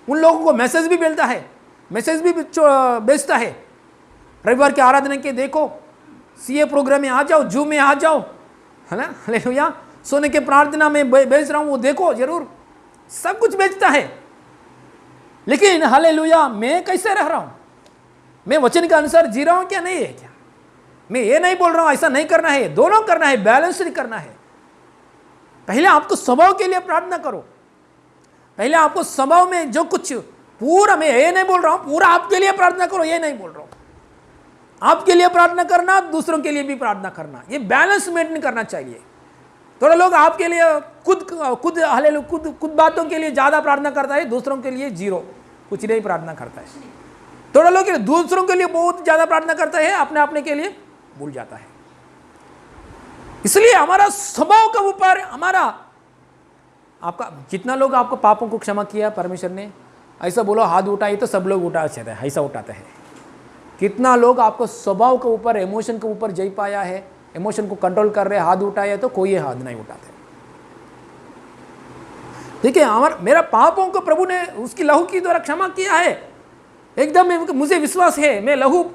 उन लोगों को मैसेज भी मिलता है, मैसेज भी भेजता है, रविवार के आराधना के देखो, सीए प्रोग्राम में आ जाओ, जूम में आ जाओ, है ना, हालेलुया, सोने के प्रार्थना में भेज रहा हूं, वो देखो जरूर, सब कुछ भेजता है। लेकिन हालेलुया, मैं कैसे रह रहा हूं, मैं वचन के अनुसार जी रहा हूं क्या, नहीं है क्या? मैं ये नहीं बोल रहा हूं ऐसा नहीं करना है, दोनों करना है, बैलेंस करना है। पहले आपको स्वभाव के लिए प्रार्थना करो, पहले आपको स्वभाव में जो कुछ पूरा, मैं ये नहीं बोल रहा हूं पूरा आपके लिए प्रार्थना करो, ये नहीं बोल रहा हूं, आपके लिए प्रार्थना करना, दूसरों के लिए भी प्रार्थना करना, ये बैलेंस मेंटेन करना चाहिए। थोड़ा लोग आपके लिए खुद बातों के लिए ज्यादा प्रार्थना करता है, दूसरों के लिए जीरो, कुछ नहीं प्रार्थना करता है। थोड़ा लोग दूसरों के लिए बहुत ज्यादा प्रार्थना करता है, अपने अपने के लिए भूल जाता है। इसलिए हमारा स्वभाव के ऊपर हमारा, आपका जितना लोग आपको पापों को क्षमा किया परमेश्वर ने, ऐसा बोलो हाथ उठाइए तो सब लोग उठा सकते हैं, ऐसा उठाते हैं। कितना लोग आपको स्वभाव के ऊपर, इमोशन के ऊपर जय पाया है, इमोशन को कंट्रोल कर रहे, हाथ उठाया तो कोई हाथ नहीं उठाते। देखिए, मेरा पापों को प्रभु ने उसकी लहू की द्वारा क्षमा किया है, एकदम मुझे विश्वास है। मैं लहू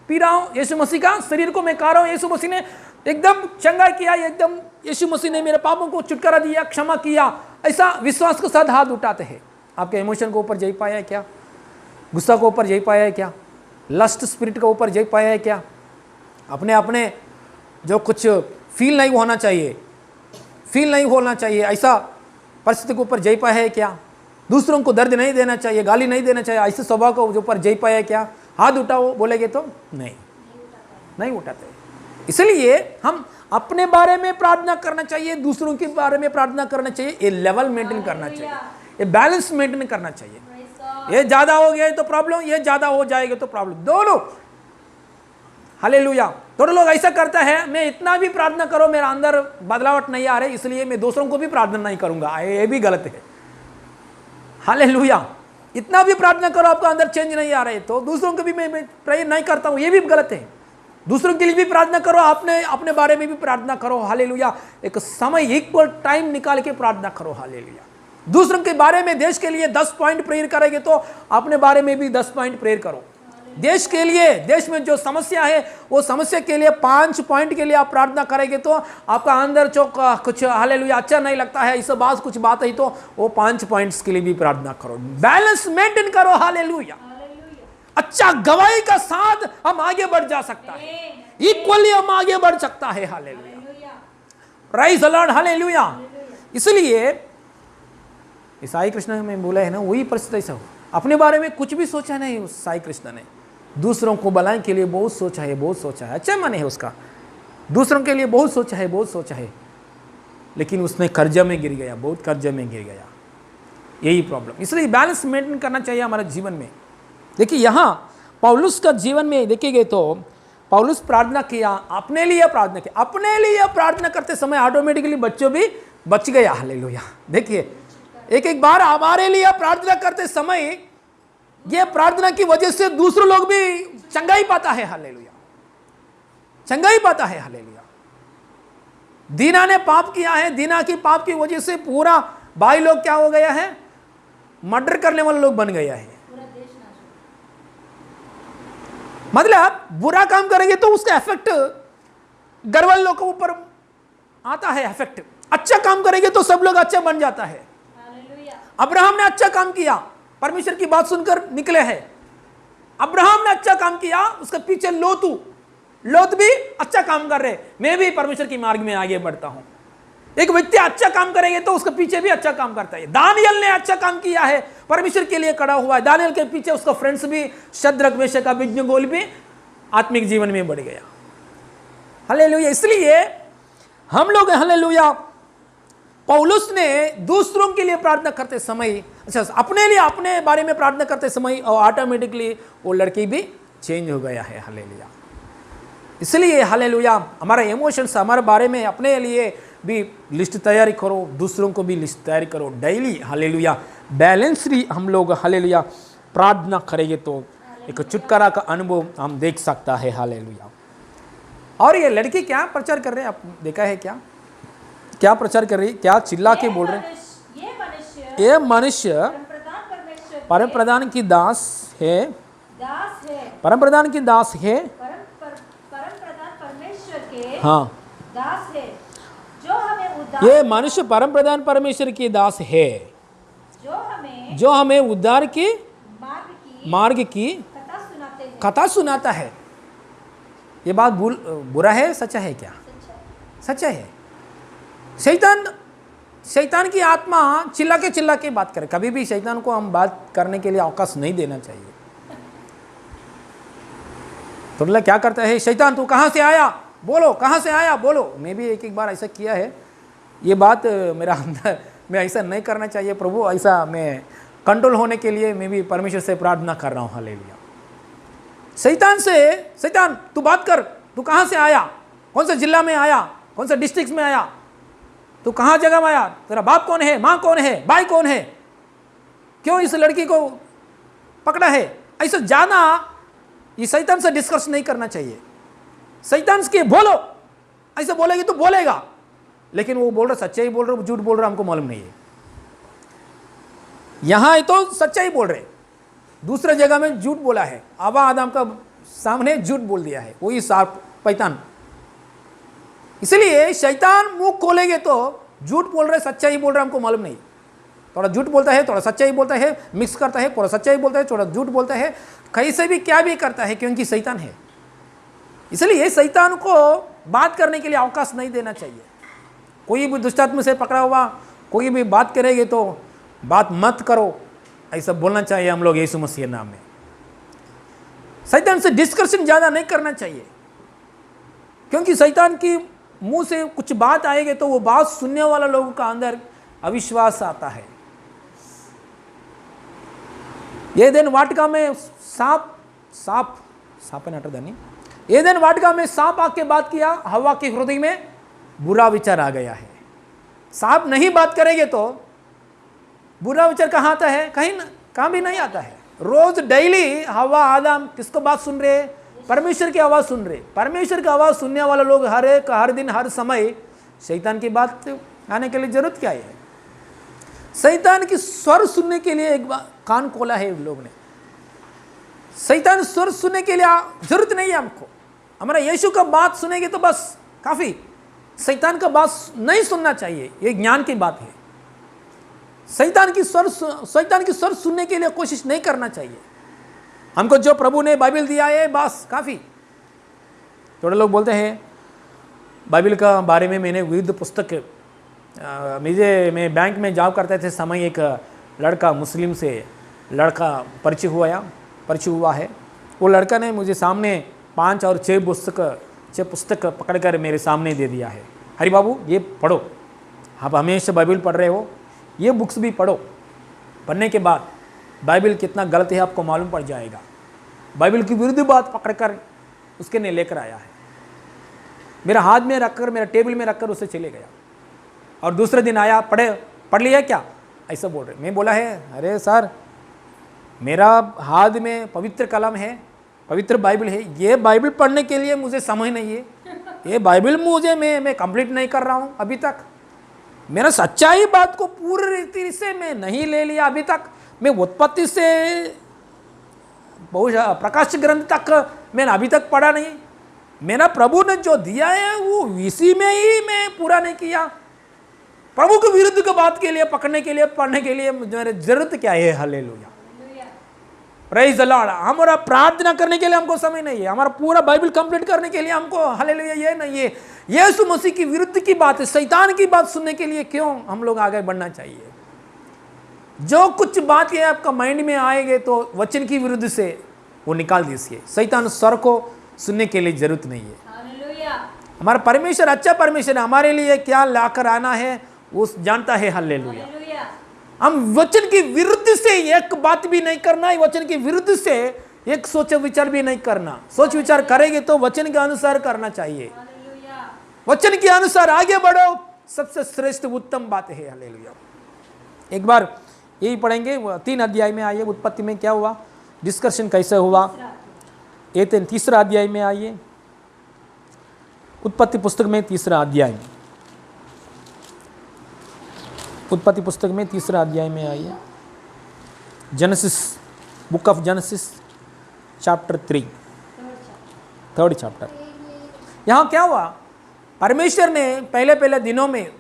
पी रहा हूं, यीशु मसीह का शरीर को मैं खा रहा हूं, यीशु मसीह ने एकदम चंगा किया, एकदम यीशु मसीह ने मेरे पापों को छुटकारा दिया, क्षमा किया, ऐसा विश्वास के साथ हाथ उठाते हैं। आपके इमोशन के ऊपर जय पाया है क्या? गुस्सा के ऊपर जय पाया है क्या? लस्ट स्पिरिट के ऊपर जय पाया है क्या? अपने अपने जो कुछ फील नहीं होना चाहिए, ऐसा परिस्थिति के ऊपर जय पाया है क्या? दूसरों को दर्द नहीं देना चाहिए, गाली नहीं देना चाहिए, ऐसे स्वभाव के ऊपर जय पाया है क्या? हाथ उठाओ बोलेगे तो नहीं उठाते। इसलिए हम अपने बारे में प्रार्थना करना चाहिए, दूसरों के बारे में प्रार्थना करना चाहिए, ये लेवल मेंटेन करना चाहिए, ये बैलेंस मेंटेन करना चाहिए। ये ज्यादा हो गया तो प्रॉब्लम, ये ज्यादा हो जाएगा तो प्रॉब्लम, दोनों। हालेलुया। थोड़े लोग ऐसा करता है, मैं इतना भी प्रार्थना करो मेरा अंदर बदलावट नहीं आ रही, इसलिए मैं दूसरों को भी प्रार्थना नहीं करूंगा, ये भी गलत है। हालेलुया। इतना भी प्रार्थना करो, आपका अंदर चेंज नहीं आ रहे तो दूसरों को भी मैं प्रेयर नहीं करता हूं, ये भी गलत है। दूसरों के लिए भी प्रार्थना करो, अपने बारे में भी प्रार्थना करो। हालेलुया। एक समय, इक्वल टाइम निकाल के प्रार्थना करो। हालेलुया। दूसरों के बारे में, देश के लिए 10 पॉइंट प्रेयर करेंगे तो अपने बारे में भी 10 पॉइंट प्रेयर करो। देश के लिए, देश में जो समस्या है वो समस्या के लिए 5 पॉइंट के लिए आप प्रार्थना करेंगे तो आपका अंदर जो कुछ हालेलुया अच्छा नहीं लगता है, इस बात कुछ बात है तो वो 5 पॉइंट्स के लिए भी प्रार्थना करो। बैलेंस मेंटेन करो। हालेलुया। अच्छा गवाही का साथ हम आगे बढ़ जा सकता है, इक्वली हम आगे बढ़ सकता है। Hallelujah. Praise the Lord. Hallelujah. इसलिए साई कृष्ण में बोला है ना, वही परिस्थिति ऐसा हो, अपने बारे में कुछ भी सोचा नहीं उस साई कृष्ण ने, दूसरों को भलाई के लिए बहुत सोचा है, अच्छा माने है उसका, दूसरों के लिए बहुत सोचा है, लेकिन उसने कर्जा में गिर गया, बहुत कर्जा में गिर गया। यही प्रॉब्लम। इसलिए बैलेंस मेंटेन करना चाहिए हमारे जीवन में। देखिए यहाँ पौलुस का जीवन में देखेंगे तो पौलुस प्रार्थना किया, अपने लिए प्रार्थना किया, अपने लिए प्रार्थना करते समय ऑटोमेटिकली बच्चों भी बच गया। हालेलुया। देखिए एक बार हमारे लिए प्रार्थना करते समय ये प्रार्थना की वजह से दूसरे लोग भी चंगाई पाता है। हालेलुया। चंगाई पाता है। हालेलुया। दीना ने पाप किया है, दीना की पाप की वजह से पूरा भाई लोग क्या हो गया है, मर्डर करने वाले लोग बन गया है। मतलब बुरा काम करेंगे तो उसका इफेक्ट घर वाले लोग के ऊपर आता है इफेक्ट। अच्छा काम करेंगे तो सब लोग अच्छा बन जाता है। अब्राहम ने अच्छा काम किया, परमेश्वर की बात सुनकर निकले हैं। अब्राहम ने अच्छा काम किया, उसके पीछे लोत भी अच्छा काम कर रहे, मैं भी परमेश्वर की मार्ग में आगे बढ़ता हूं। एक व्यक्ति अच्छा काम करेंगे तो उसके पीछे भी अच्छा काम करता है। दानियल ने अच्छा काम किया है, परमेश्वर के लिए खड़ा हुआ है। दानियल के पीछे उसका फ्रेंड्स भी, शद्रक मेशक अबेदनगो भी आत्मिक जीवन में बढ़ गया। हालेलुया। इसलिए हम लोग हालेलुया, पौलुस ने दूसरों के लिए प्रार्थना करते समय, अच्छा अपने लिए अपने बारे में प्रार्थना करते समय और ऑटोमेटिकली वो लड़की भी चेंज हो गया है। हालेलुया। इसलिए हालेलुया, हमारा इमोशंस, हमारे बारे में अपने लिए भी लिस्ट तैयारी करो, दूसरों को भी लिस्ट तैयारी करो डेली। हालेलुया। बैलेंसली हम लोग हालेलुया प्रार्थना करेंगे तो एक छुटकारा का अनुभव हम देख सकता है। हालेलुया। और ये लड़की क्या प्रचार कर रहे हैं, आप देखा है क्या क्या प्रचार कर रही है, क्या चिल्ला के बोल रहे हैं? ये मनुष्य परम प्रधान की दास है, परम प्रधान की दास है,
परम प्रधान परमेश्वर के
हाँ,
दास है, जो हमें उद्धार,
ये मनुष्य परम प्रधान परमेश्वर की दास है, जो हमें उद्धार के मार्ग की कथा सुनाता है। ये बात बुरा है, सच्चा है क्या? सच्चा है। शैतान की आत्मा चिल्ला के बात करे। कभी भी शैतान को हम बात करने के लिए अवकाश नहीं देना चाहिए। तो मतलब क्या करता है शैतान, तू कहाँ से आया बोलो, कहाँ से आया बोलो। मैं भी एक बार ऐसा किया है। ये बात मेरा अंदर, मैं ऐसा नहीं करना चाहिए प्रभु, ऐसा मैं कंट्रोल होने के लिए मैं भी परमेश्वर से प्रार्थना कर रहा हूँ। हालेलुया। शैतान तू बात कर, तू कहाँ से आया, कौन सा जिला में आया, कौन सा डिस्ट्रिक्ट में आया, तू कहाँ जगह में आया, तेरा बाप कौन है, माँ कौन है, भाई कौन है, क्यों इस लड़की को पकड़ा है। ऐसा जाना, ये शैतान से डिस्कस नहीं करना चाहिए। शैतान के बोलो, ऐसा बोलेगी तो बोलेगा, लेकिन वो बोल रहा सच्चाई बोल रहा, झूठ बोल रहा, हमको मालूम नहीं है। यहां तो सच्चाई बोल रहे, दूसरे जगह में झूठ बोला है। हवा आदम का सामने झूठ बोल दिया है, वही शैतान। इसलिए शैतान मुंह खोलेंगे तो झूठ बोल रहे, सच्चाई बोल रहे, हमको मालूम नहीं। थोड़ा झूठ बोलता है, थोड़ा सच्चाई बोलता है, मिक्स करता है, थोड़ा सच्चाई बोलता है, थोड़ा झूठ बोलता है, कैसे भी क्या भी करता है, क्योंकि शैतान है। इसलिए शैतान को बात करने के लिए अवकाश नहीं देना चाहिए। कोई भी दुष्टात्मा से पकड़ा हुआ कोई भी बात करेंगे तो बात मत करो, ऐसा बोलना चाहिए हम लोग यीशु मसीह नाम में। शैतान से डिस्कशन ज़्यादा नहीं करना चाहिए, क्योंकि शैतान की मुंह से कुछ बात आएगी तो वो बात सुनने वाला लोगों का अंदर अविश्वास आता है। एदेन वाटिका में सांप एदेन वाटिका में सांप आके बात किया, हवा के हृदय में बुरा विचार आ गया है। सांप नहीं बात करेंगे तो बुरा विचार कहाँ आता है? कहाँ भी नहीं आता है। रोज डेली हवा आदम किसको बात सुन रहे? परमेश्वर की आवाज़ सुन रहे। परमेश्वर की आवाज़ सुनने वाला लोग हर दिन हर समय शैतान की बात आने के लिए जरूरत क्या है? शैतान की स्वर सुनने के लिए एक बार कान खोला है लोग ने। शैतान स्वर सुनने के लिए जरूरत नहीं है हमको। हमारा यीशु का बात सुनेंगे तो बस काफ़ी। शैतान का बात नहीं सुनना चाहिए, ये ज्ञान की बात है। शैतान की स्वर सुनने के लिए कोशिश नहीं करना चाहिए। हमको जो प्रभु ने बाइबल दिया है बस काफ़ी। थोड़े लोग बोलते हैं बाइबल का बारे में मैंने विविध पुस्तक, मैं बैंक में जॉब करते थे समय एक लड़का मुस्लिम से लड़का परिचय हुआ है। वो लड़का ने मुझे सामने 5 और 6 पुस्तक पकड़कर मेरे सामने दे दिया है। हरी बाबू ये पढ़ो, आप हमेशा बाइबल पढ़ रहे हो, ये बुक्स भी पढ़ो। पढ़ने के बाद बाइबल कितना गलत है आपको मालूम पड़ जाएगा। बाइबल की विरुद्ध बात पकड़कर उसके ने लेकर आया है, मेरा हाथ में रखकर, मेरा टेबल में रखकर उसे चले गया। और दूसरे दिन आया, पढ़ लिया क्या, ऐसा बोल रहे। मैं बोला है अरे सर मेरा हाथ में पवित्र कलम है, पवित्र बाइबल है, ये बाइबल पढ़ने के लिए मुझे समय नहीं है। ये बाइबल मुझे मैं कंप्लीट नहीं कर रहा हूँ अभी तक। मेरा सच्चाई बात को पूरी रीति से मैं नहीं ले लिया अभी तक। मैं उत्पत्ति से प्रकाश ग्रंथ तक मैंने अभी तक पढ़ा नहीं। मेरा प्रभु ने जो दिया है वो इसी में ही मैं पूरा नहीं किया। प्रभु के विरुद्ध की बात के लिए पकड़ने के लिए पढ़ने के लिए मेरे जरूरत क्या है? हालेलुया। Praise the Lord. हमारा प्रार्थना करने के लिए हमको समय नहीं है, हमारा पूरा बाइबल कंप्लीट करने के लिए हमको हालेलुया ये नहीं है। यीशु मसीह की विरुद्ध की बात है, शैतान की बात सुनने के लिए क्यों हम लोग आगे बढ़ना चाहिए? जो कुछ बात है आपका माइंड में आएंगे तो वचन की विरुद्ध से वो निकाल दीजिए। शैतान स्वर को सुनने के लिए जरूरत नहीं है। हमारा परमेश्वर अच्छा परमेश्वर है, हमारे लिए क्या लाकर आना है वो जानता है। हालेलुया। हम वचन की विरुद्ध से एक बात भी नहीं करना है, वचन की विरुद्ध से एक सोच विचार भी नहीं करना। सोच विचार करेंगे तो वचन के अनुसार करना चाहिए, वचन के अनुसार आगे बढ़ो, सबसे श्रेष्ठ उत्तम बात है। हालेलुया। एक बार यही पढ़ेंगे 3 अध्याय में आइए, उत्पत्ति में क्या हुआ, डिस्कशन कैसे हुआ। ये 3रा अध्याय में आइए, उत्पत्ति पुस्तक में 3रा अध्याय, उत्पत्ति पुस्तक में 3रा अध्याय में आइए। Genesis, book of genesis chapter 3, 3rd chapter. यहाँ क्या हुआ, परमेश्वर ने पहले दिनों में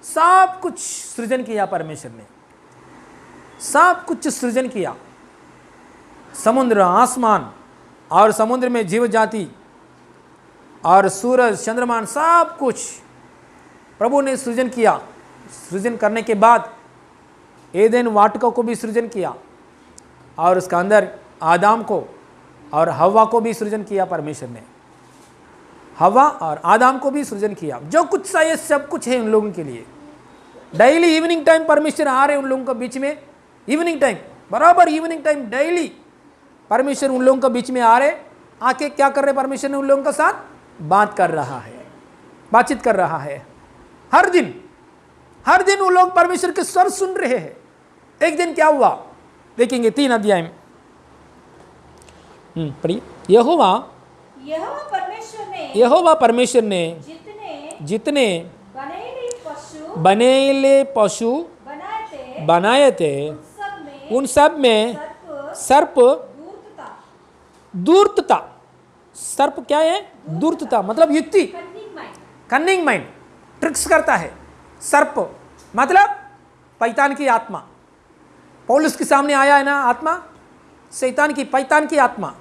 सब कुछ सृजन किया। परमेश्वर ने सब कुछ सृजन किया, समुद्र, आसमान और समुद्र में जीव जाति और सूरज, चंद्रमा, सब कुछ प्रभु ने सृजन किया। सृजन करने के बाद एदेन वाटिका को भी सृजन किया और उसका अंदर आदम को और हव्वा को भी सृजन किया। परमेश्वर ने हव्वा और आदम को भी सृजन किया। जो कुछ चाहिए सब कुछ है उन लोगों के लिए। डेली इवनिंग टाइम परमेश्वर आ रहे उन लोगों के बीच में, इवनिंग टाइम, बराबर इवनिंग टाइम डेली परमेश्वर उन लोगों के बीच में आ रहे, आके क्या कर रहे, परमेश्वर ने उन लोगों के साथ बात कर रहा है, बातचीत कर रहा है। हर दिन वो लोग परमेश्वर के स्वर सुन रहे हैं। एक दिन क्या हुआ देखेंगे 3 अध्याय में, पढ़िए। यहोवा परमेश्वर ने जितने बनेले पशु बनाए थे उन सब में सर्प दूरता। सर्प क्या है? दूरता मतलब युक्ति, कन्निंग माइंड, ट्रिक्स करता है। सर्प मतलब पैतान की आत्मा। पौलुस के सामने आया है ना आत्मा, शैतान की, पैतान की आत्मा,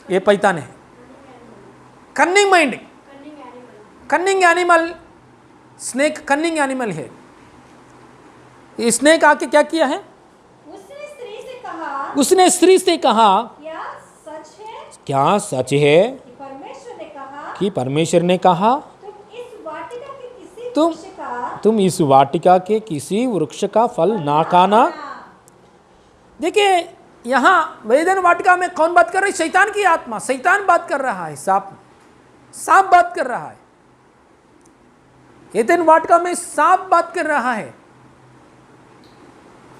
ये पैतान है। कन्निंग माइंड, कन्निंग एनिमल, स्नेक कन्निंग एनिमल है। ये स्नेक आके क्या किया है? उसने स्त्री से कहा क्या सच है कि परमेश्वर ने कहा तुम इस वाटिका के किसी वृक्ष का फल ना खाना। देखिए यहाँ वेदन वाटिका में कौन बात कर रही? शैतान की आत्मा, शैतान बात कर रहा है, सांप बात कर रहा है। एदन वाटिका में सांप बात कर रहा है।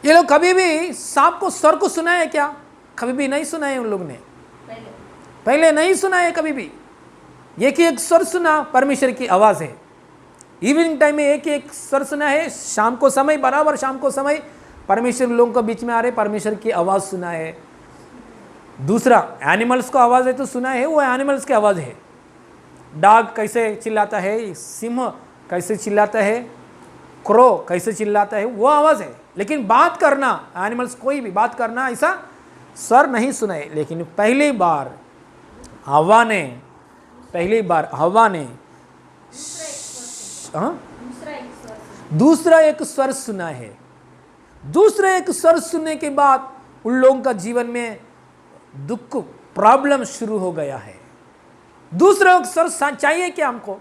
ये लोग कभी भी सांप को स्वर को सुना है क्या? कभी भी नहीं सुना है उन लोग ने, पहले नहीं सुना है कभी भी। एक ही एक स्वर सुना, परमेश्वर की आवाज है। इवनिंग टाइम में एक एक स्वर सुना है, शाम को समय, बराबर शाम को समय परमेश्वर लोगों के बीच में आ रहे, परमेश्वर की आवाज सुना है। दूसरा एनिमल्स को आवाज है तो सुना है, वो एनिमल्स की आवाज है। डॉग कैसे चिल्लाता है, सिंह कैसे चिल्लाता है, क्रो कैसे चिल्लाता है, वो आवाज है। लेकिन बात करना, एनिमल्स कोई भी बात करना ऐसा स्वर नहीं सुना है। लेकिन पहली बार हव्वा ने दूसरा एक स्वर सुना है। दूसरा एक स्वर सुनने के बाद उन लोगों का जीवन में दुख, प्रॉब्लम शुरू हो गया है। दूसरा एक स्वर चाहिए क्या हमको?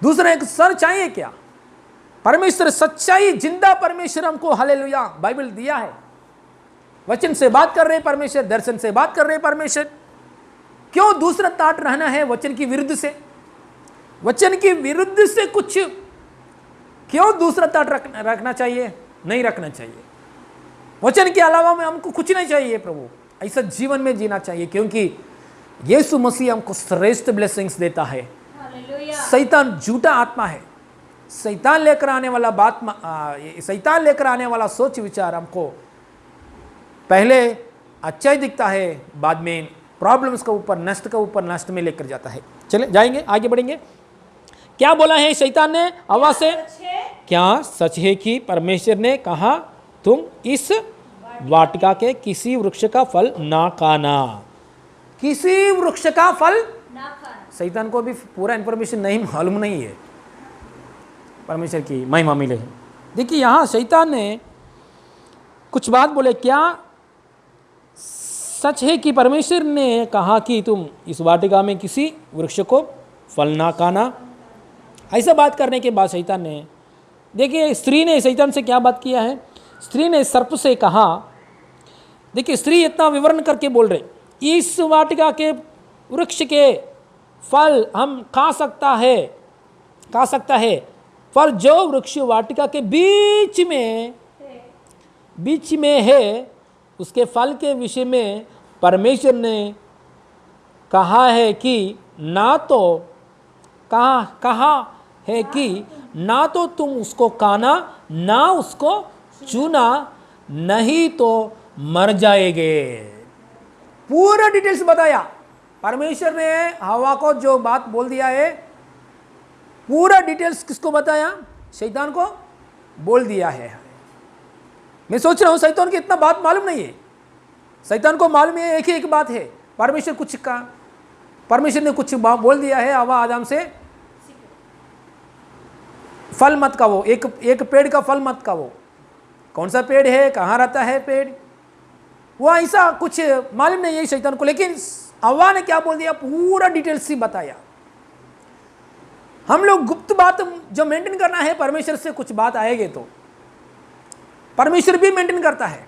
दूसरा एक स्वर चाहिए क्या? परमेश्वर सच्चाई, जिंदा परमेश्वर हमको हालेलुया बाइबल दिया है। वचन से बात कर रहे परमेश्वर, दर्शन से बात कर रहे परमेश्वर। क्यों दूसरा ताट रहना है वचन की विरुद्ध से? वचन की विरुद्ध से कुछ क्यों दूसरा ताट रखना चाहिए? नहीं रखना चाहिए। वचन के अलावा में हमको कुछ नहीं चाहिए प्रभु। ऐसा जीवन में जीना चाहिए, क्योंकि यीशु मसीह हमको श्रेष्ठ ब्लेसिंग्स देता है। शैतान झूठा आत्मा है। शैतान लेकर आने वाला बात, शैतान लेकर आने वाला सोच विचार हमको पहले अच्छा ही दिखता है, बाद में प्रॉब्लम्स के ऊपर, नष्ट के ऊपर नष्ट में लेकर जाता है। चले जाएंगे, आगे बढ़ेंगे। क्या बोला है शैतान ने हव्वा से? क्या सच है कि परमेश्वर ने कहा तुम इस वाटिका के किसी वृक्ष का फल ना खाना। किसी वृक्ष का फल
ना खाना।
शैतान को भी पूरा इंफॉर्मेशन नहीं मालूम नहीं है। परमेश्वर की महिमा मिले। देखिए यहाँ शैतान ने कुछ बात बोले, क्या सच है कि परमेश्वर ने कहा कि तुम इस वाटिका में किसी वृक्ष को फल ना खाना? ऐसा बात करने के बाद शैतान ने, देखिए स्त्री ने शैतान से क्या बात किया है। स्त्री ने सर्प से कहा, देखिए स्त्री इतना विवरण करके बोल रहे, इस वाटिका के वृक्ष के फल हम खा सकता है, पर जो वृक्ष वाटिका के बीच में है उसके फल के विषय में परमेश्वर ने कहा है कि ना तो तुम उसको खाना ना उसको चूना, नहीं तो मर जाएंगे। पूरा डिटेल्स बताया परमेश्वर ने। हवा को जो बात बोल दिया है, पूरा डिटेल्स किसको बताया? शैतान को बोल दिया है। मैं सोच रहा हूं शैतान को इतना बात मालूम नहीं है। शैतान को मालूम है एक ही एक बात है, परमेश्वर ने कुछ बोल दिया है, हवा आदम से फल मत खाओ, एक पेड़ का फल मत खाओ। कौन सा पेड़ है, कहाँ रहता है पेड़, वो ऐसा कुछ मालूम नहीं है शैतान को। लेकिन हवा ने क्या बोल दिया, पूरा डिटेल्स ही बताया। हम लोग गुप्त बात जो मेंटेन करना है, परमेश्वर से कुछ बात आएगी तो परमेश्वर भी मेंटेन करता है।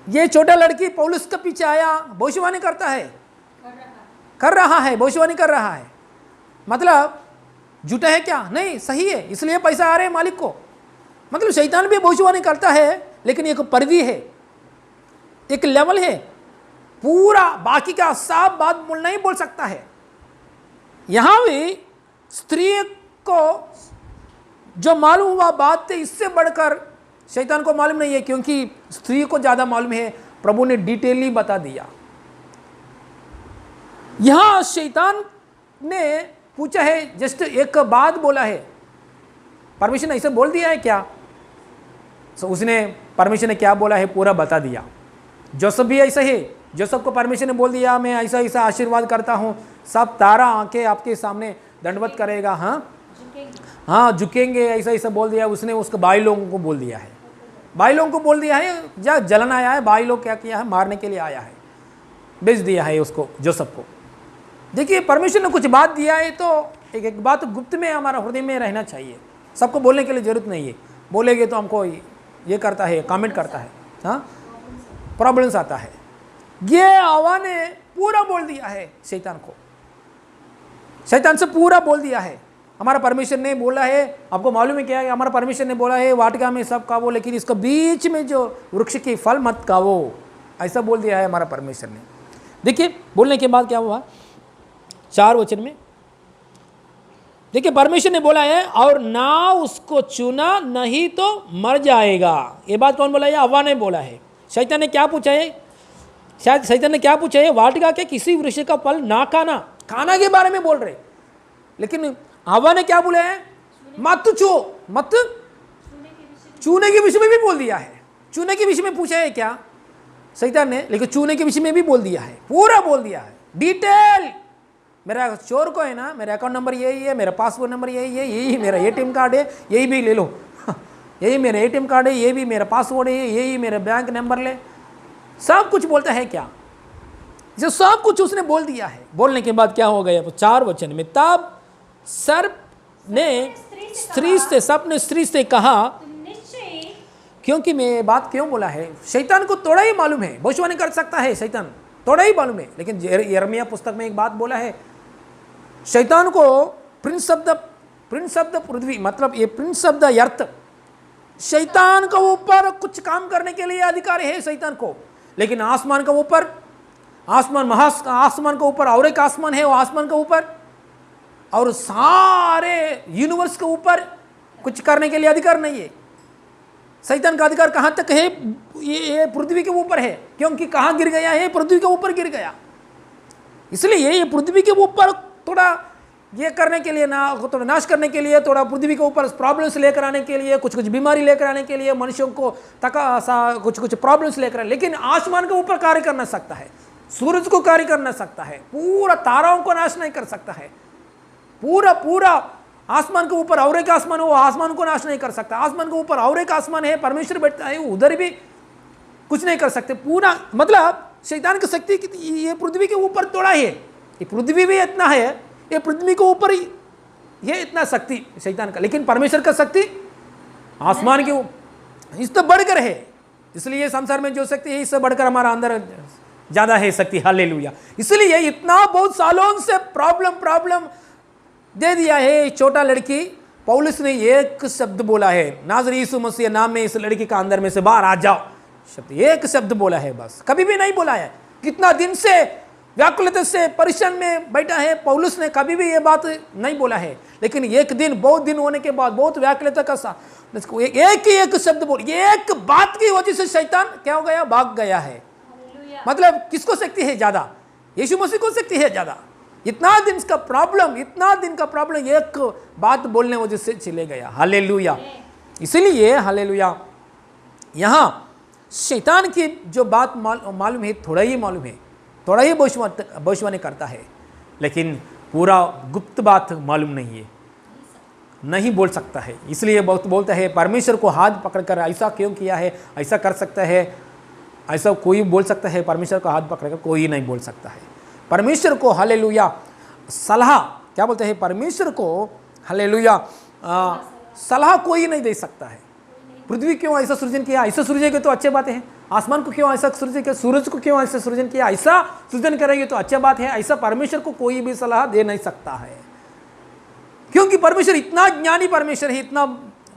ये छोटा लड़की पौलुस के पीछे आया, भविष्यवाणी करता है, कर रहा है, भविष्यवाणी कर रहा है। मतलब झूठा है क्या? नहीं, सही है, इसलिए पैसा आ रहे हैं मालिक को। मतलब शैतान भी भविष्यवाणी करता है, लेकिन एक परिधि है, एक लेवल है। पूरा बाकी का साफ बात नहीं बोल सकता है। यहां भी स्त्री को जो मालूम हुआ बात थे, इससे बढ़कर शैतान को मालूम नहीं है, क्योंकि स्त्री को ज्यादा मालूम है। प्रभु ने डिटेली बता दिया। यहां शैतान ने पूछा है, जस्ट एक बात बोला है, परमेश्वर ने ऐसे बोल दिया है क्या? उसने परमेश्वर ने क्या बोला है पूरा बता दिया। जोसेफ भी ऐसा है, जोसेफ को परमेश्वर ने बोल दिया मैं ऐसा ऐसा आशीर्वाद करता हूँ, सब तारा आके आपके सामने दंडवत करेगा, हाँ झुकेंगे, ऐसा ऐसा बोल दिया उसने। उसके भाई लोगों को बोल दिया है, भाई लोगों को बोल दिया है, जहाँ जलन आया है, भाई लोग क्या किया है, मारने के लिए आया है, बेच दिया है उसको, जोसेफ को। देखिए परमेश्वर ने कुछ बात दिया है तो एक बात गुप्त में हमारा हृदय में रहना चाहिए। सबको बोलने के लिए जरूरत नहीं है, बोलेंगे तो हमको ये करता है, कमेंट करता है, हाँ प्रॉब्लम्स आता है। ये हवा ने पूरा बोल दिया है शैतान को, शैतान से पूरा बोल दिया है। हमारा परमेश्वर ने बोला है, आपको मालूम है क्या है, हमारा परमेश्वर ने बोला है वाटिका में सब खाओ, लेकिन इसका बीच में जो वृक्ष की फल मत खाओ, ऐसा बोल दिया है हमारा परमेश्वर ने। देखिए बोलने के बाद क्या हुआ, 4 वचन में देखिए परमेश्वर ने बोला है, और ना उसको चुना नहीं तो मर जाएगा। ये बात कौन बोला है? हवा ने बोला है। शैतान ने क्या पूछा है? शायद शैतान ने क्या पूछा है? वाटिका के किसी वृक्ष का फल ना खाना, खाना के बारे में बोल रहे। लेकिन हवा ने क्या बोला है? मत छो, मत चूने के विषय में भी बोल दिया है। चूने के विषय में पूछा है क्या शैतान ने? लेकिन चूने के विषय में भी बोल दिया है, पूरा बोल दिया है डिटेल। मेरा चोर को है ना, मेरा अकाउंट नंबर यही है, मेरा पासपोर्ट नंबर यही है, यही मेरा एटीएम कार्ड है, यही भी ले लो, यही मेरा एटीएम कार्ड है, ये भी मेरा पासवर्ड है, यही मेरा बैंक नंबर ले, सब कुछ बोलता है क्या? जो सब कुछ उसने बोल दिया है। बोलने के बाद क्या हो गया? 4 वचन में, तब सर्प ने स्त्री से कहा, क्योंकि मैं बात क्यों बोला है, शैतान को थोड़ा ही मालूम है, भविष्यवाणी कर सकता है शैतान, थोड़ा ही मालूम है। लेकिन यिर्मयाह पुस्तक में एक बात बोला है, शैतान को प्रिंस शब्द पृथ्वी, मतलब ये प्रिंस शब्द अर्थ, शैतान के ऊपर कुछ काम करने के लिए अधिकार है शैतान को। लेकिन आसमान के ऊपर, आसमान के ऊपर और एक आसमान है, वो आसमान के ऊपर और सारे यूनिवर्स के ऊपर कुछ करने के लिए अधिकार नहीं है। शैतान का अधिकार कहाँ तक है? ये पृथ्वी के ऊपर है, क्योंकि कहाँ गिर गया है? पृथ्वी के ऊपर गिर गया। इसलिए ये पृथ्वी के ऊपर थोड़ा ये करने के लिए ना, थोड़ा नाश करने के लिए, थोड़ा पृथ्वी के ऊपर प्रॉब्लम्स लेकर आने के लिए, कुछ कुछ बीमारी लेकर आने के लिए, मनुष्यों को कुछ कुछ प्रॉब्लम्स लेकर आने, लेकिन आसमान के ऊपर कार्य करना सकता है, सूरज को कार्य करना सकता है, पूरा ताराओं को नाश नहीं कर सकता है, पूरा पूरा आसमान के ऊपर और एक आसमान हो, आसमान को नाश नहीं कर सकता, आसमान के ऊपर और एक आसमान है, परमेश्वर बैठता है, उधर भी कुछ नहीं कर सकते। पूरा मतलब शैतान की शक्ति ये पृथ्वी के ऊपर थोड़ा है, ये पृथ्वी भी इतना है, ये पृथ्वी के ऊपर ही ये इतना शक्ति शैतान का, लेकिन परमेश्वर का शक्ति आसमान के इससे बढ़कर है। इसलिए संसार में जो शक्ति है इससे बढ़कर हमारा अंदर ज्यादा है शक्ति। हालेलुया। इसलिए इतना बहुत सालों से प्रॉब्लम दे दिया है। छोटा लड़की पौलुस ने एक शब्द बोला है, नाज़री यीशु मसीह नाम में इस लड़की का अंदर में से बाहर आ जाओ, शब्द एक शब्द बोला है, बस कभी भी नहीं बोला है। कितना दिन से व्याकुलता से परेशान में बैठा है, पौलुस ने कभी भी ये बात नहीं बोला है, लेकिन एक दिन बहुत दिन होने के बाद बहुत व्याकुलता का एक शब्द बोल, एक बात की वजह से शैतान क्या हो गया, भाग गया है। मतलब किसको शक्ति है ज्यादा, यीशु मसीह को शक्ति है ज्यादा। इतना दिन का प्रॉब्लम एक बात बोलने वजह से चले गया। हालेलुया। इसलिए हालेलुया, यहाँ शैतान की जो बात मालूम है, थोड़ा ही मालूम है, थोड़ा ही भविष्यवाणी करता है, लेकिन पूरा गुप्त बात मालूम नहीं है, नहीं बोल सकता है। इसलिए बहुत बोलता है परमेश्वर को हाथ पकड़कर ऐसा क्यों किया है, ऐसा कर सकता है, ऐसा कोई बोल सकता है, परमेश्वर को हाथ पकड़कर कोई नहीं बोल सकता है। परमेश्वर को हालेलुया सलाह क्या बोलते हैं, परमेश्वर को हालेलुया सलाह कोई नहीं दे सकता है। पृथ्वी क्यों ऐसा सृजन किया, ऐसा सृजेंगे तो अच्छी बात है। आसमान को क्यों ऐसा सृजन किया, सूरज को क्यों ऐसा सृजन किया, ऐसा सृजन करेंगे तो अच्छी बात है। ऐसा परमेश्वर को कोई भी सलाह दे नहीं सकता है, क्योंकि परमेश्वर इतना ज्ञानी परमेश्वर है, इतना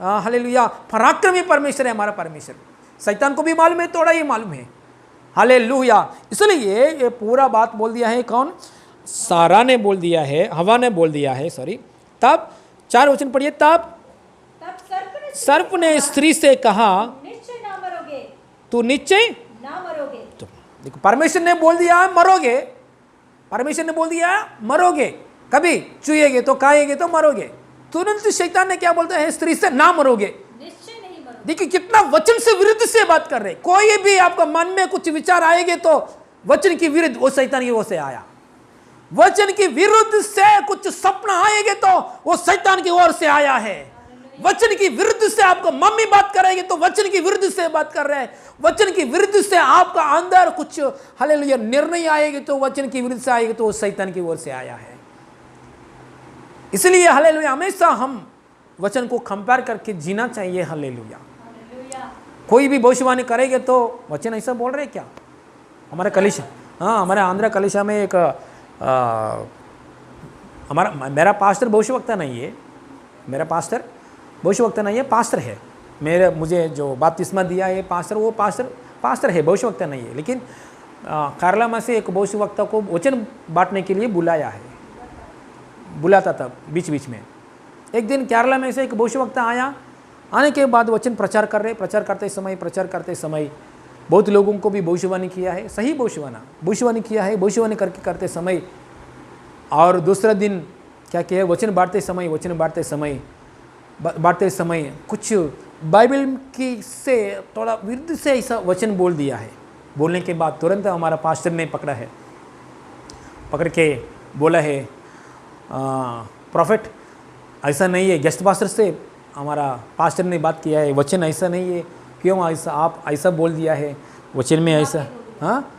हालेलुया पराक्रमी परमेश्वर है हमारा परमेश्वर। शैतान को भी मालूम है, थोड़ा ही मालूम है। हालेलुया। इसलिए ये पूरा बात बोल दिया है, कौन, सारा ने बोल दिया है, हवा ने बोल दिया है, सॉरी। तब 4 वचन पढ़िए। तब सर्प ने स्त्री से कहा,
निश्चय ना मरोगे,
तू निश्चय
ना मरोगे।
तो देखो, परमेश्वर ने बोल दिया मरोगे, परमेश्वर ने बोल दिया मरोगे, कभी छुएगे तो खाएगे तो मरोगे। तुरंत शैतान ने क्या बोलता है, स्त्री से ना मरोगे।
निश्चय नहीं मरोगे।
देखिए कितना वचन से विरुद्ध से बात कर रहे। कोई भी आपका मन में कुछ विचार आएंगे तो वचन की विरुद्ध, वो शैतान की ओर से आया। वचन की विरुद्ध से कुछ सपना आएंगे तो वो शैतान की ओर से आया है। वचन की विरुद्ध से आपको मम्मी बात करेंगे तो वचन की विरुद्ध से बात कर रहे हैं। वचन की विरुद्ध से आपका अंदर कुछ हालेलुया निर्णय आएगी तो वचन की विरुद्ध से आएगी तो वो शैतान की ओर से आया है। इसलिए हालेलुया हमेशा हम वचन को कंपेयर करके जीना चाहिए। हालेलुया। कोई भी भविष्यवाणी करेंगे तो वचन ऐसा बोल रहे क्या। हमारे कलिशा, हाँ हमारे आंध्र कलिशा में एक मेरा पास्टर भविष्यवक्ता नहीं है, मेरा पास्टर भविष्यवक्ता नहीं है, पास्टर है। मुझे जो बपतिस्मा दिया है पास्टर, वो पास्टर है, भविष्यवक्ता नहीं है। लेकिन केरला में से एक भविष्यवक्ता को वचन बांटने के लिए बुलाता था बीच बीच में। एक दिन केरला में से एक भविष्यवक्ता आया, आने के बाद वचन प्रचार करते समय बहुत लोगों को भी भविष्यवाणी किया है, सही भविष्यवाणी किया है, भविष्यवाणी करते समय। और दूसरा दिन क्या किया, वचन बांटते समय कुछ बाइबल की से थोड़ा विरुद्ध से ऐसा वचन बोल दिया है। बोलने के बाद तुरंत हमारा पास्टर ने पकड़ के बोला है, प्रॉफिट ऐसा नहीं है। गेस्ट पास्टर से हमारा पास्टर ने बात किया है, वचन ऐसा नहीं है, क्यों ऐसा आप ऐसा बोल दिया है, वचन में ऐसा, हाँ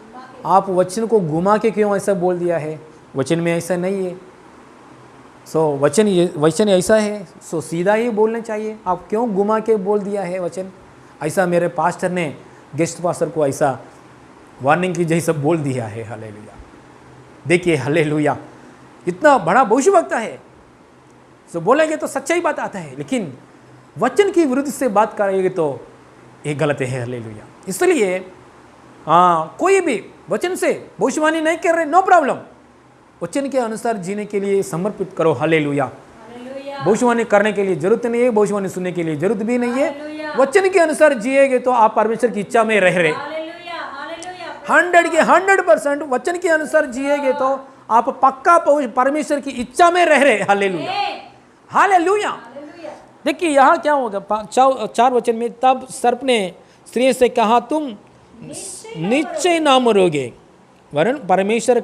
आप वचन को घुमा के क्यों ऐसा बोल दिया है, वचन में ऐसा नहीं है। वचन ऐसा है, सीधा ही बोलना चाहिए, आप क्यों घुमा के बोल दिया है वचन। ऐसा मेरे पास्टर ने गेस्ट पास्टर को ऐसा वार्निंग की जैसा बोल दिया है। हालेलुया। देखिए हालेलुया, इतना बड़ा भविष्यवक्ता है, बोलेंगे तो सच्चाई बात आता है, लेकिन वचन की विरुद्ध से बात करेंगे तो ये गलत है। हालेलुया। इसलिए कोई भी वचन से भविष्यवाणी नहीं कर रहे, नो प्रॉब्लम, वचन के अनुसार जीने के लिए समर्पित करो। हालेलुया। भविष्यवाणी करने के लिए जरूरत नहीं है, भविष्यवाणी सुनने के लिए जरूरत भी नहीं है। वचन के अनुसार जिएगे तो आप परमेश्वर की इच्छा में रह रहे। 100 के 100% वचन के अनुसार जिएगे तो आप पक्का परमेश्वर की इच्छा में रह रहे। Hallelujah, hallelujah. देखिए यहाँ क्या होगा, 4 वचन में, तब सर्प ने स्त्री से कहा, तुम निश्चय ना मरोगे, वरन परमेश्वर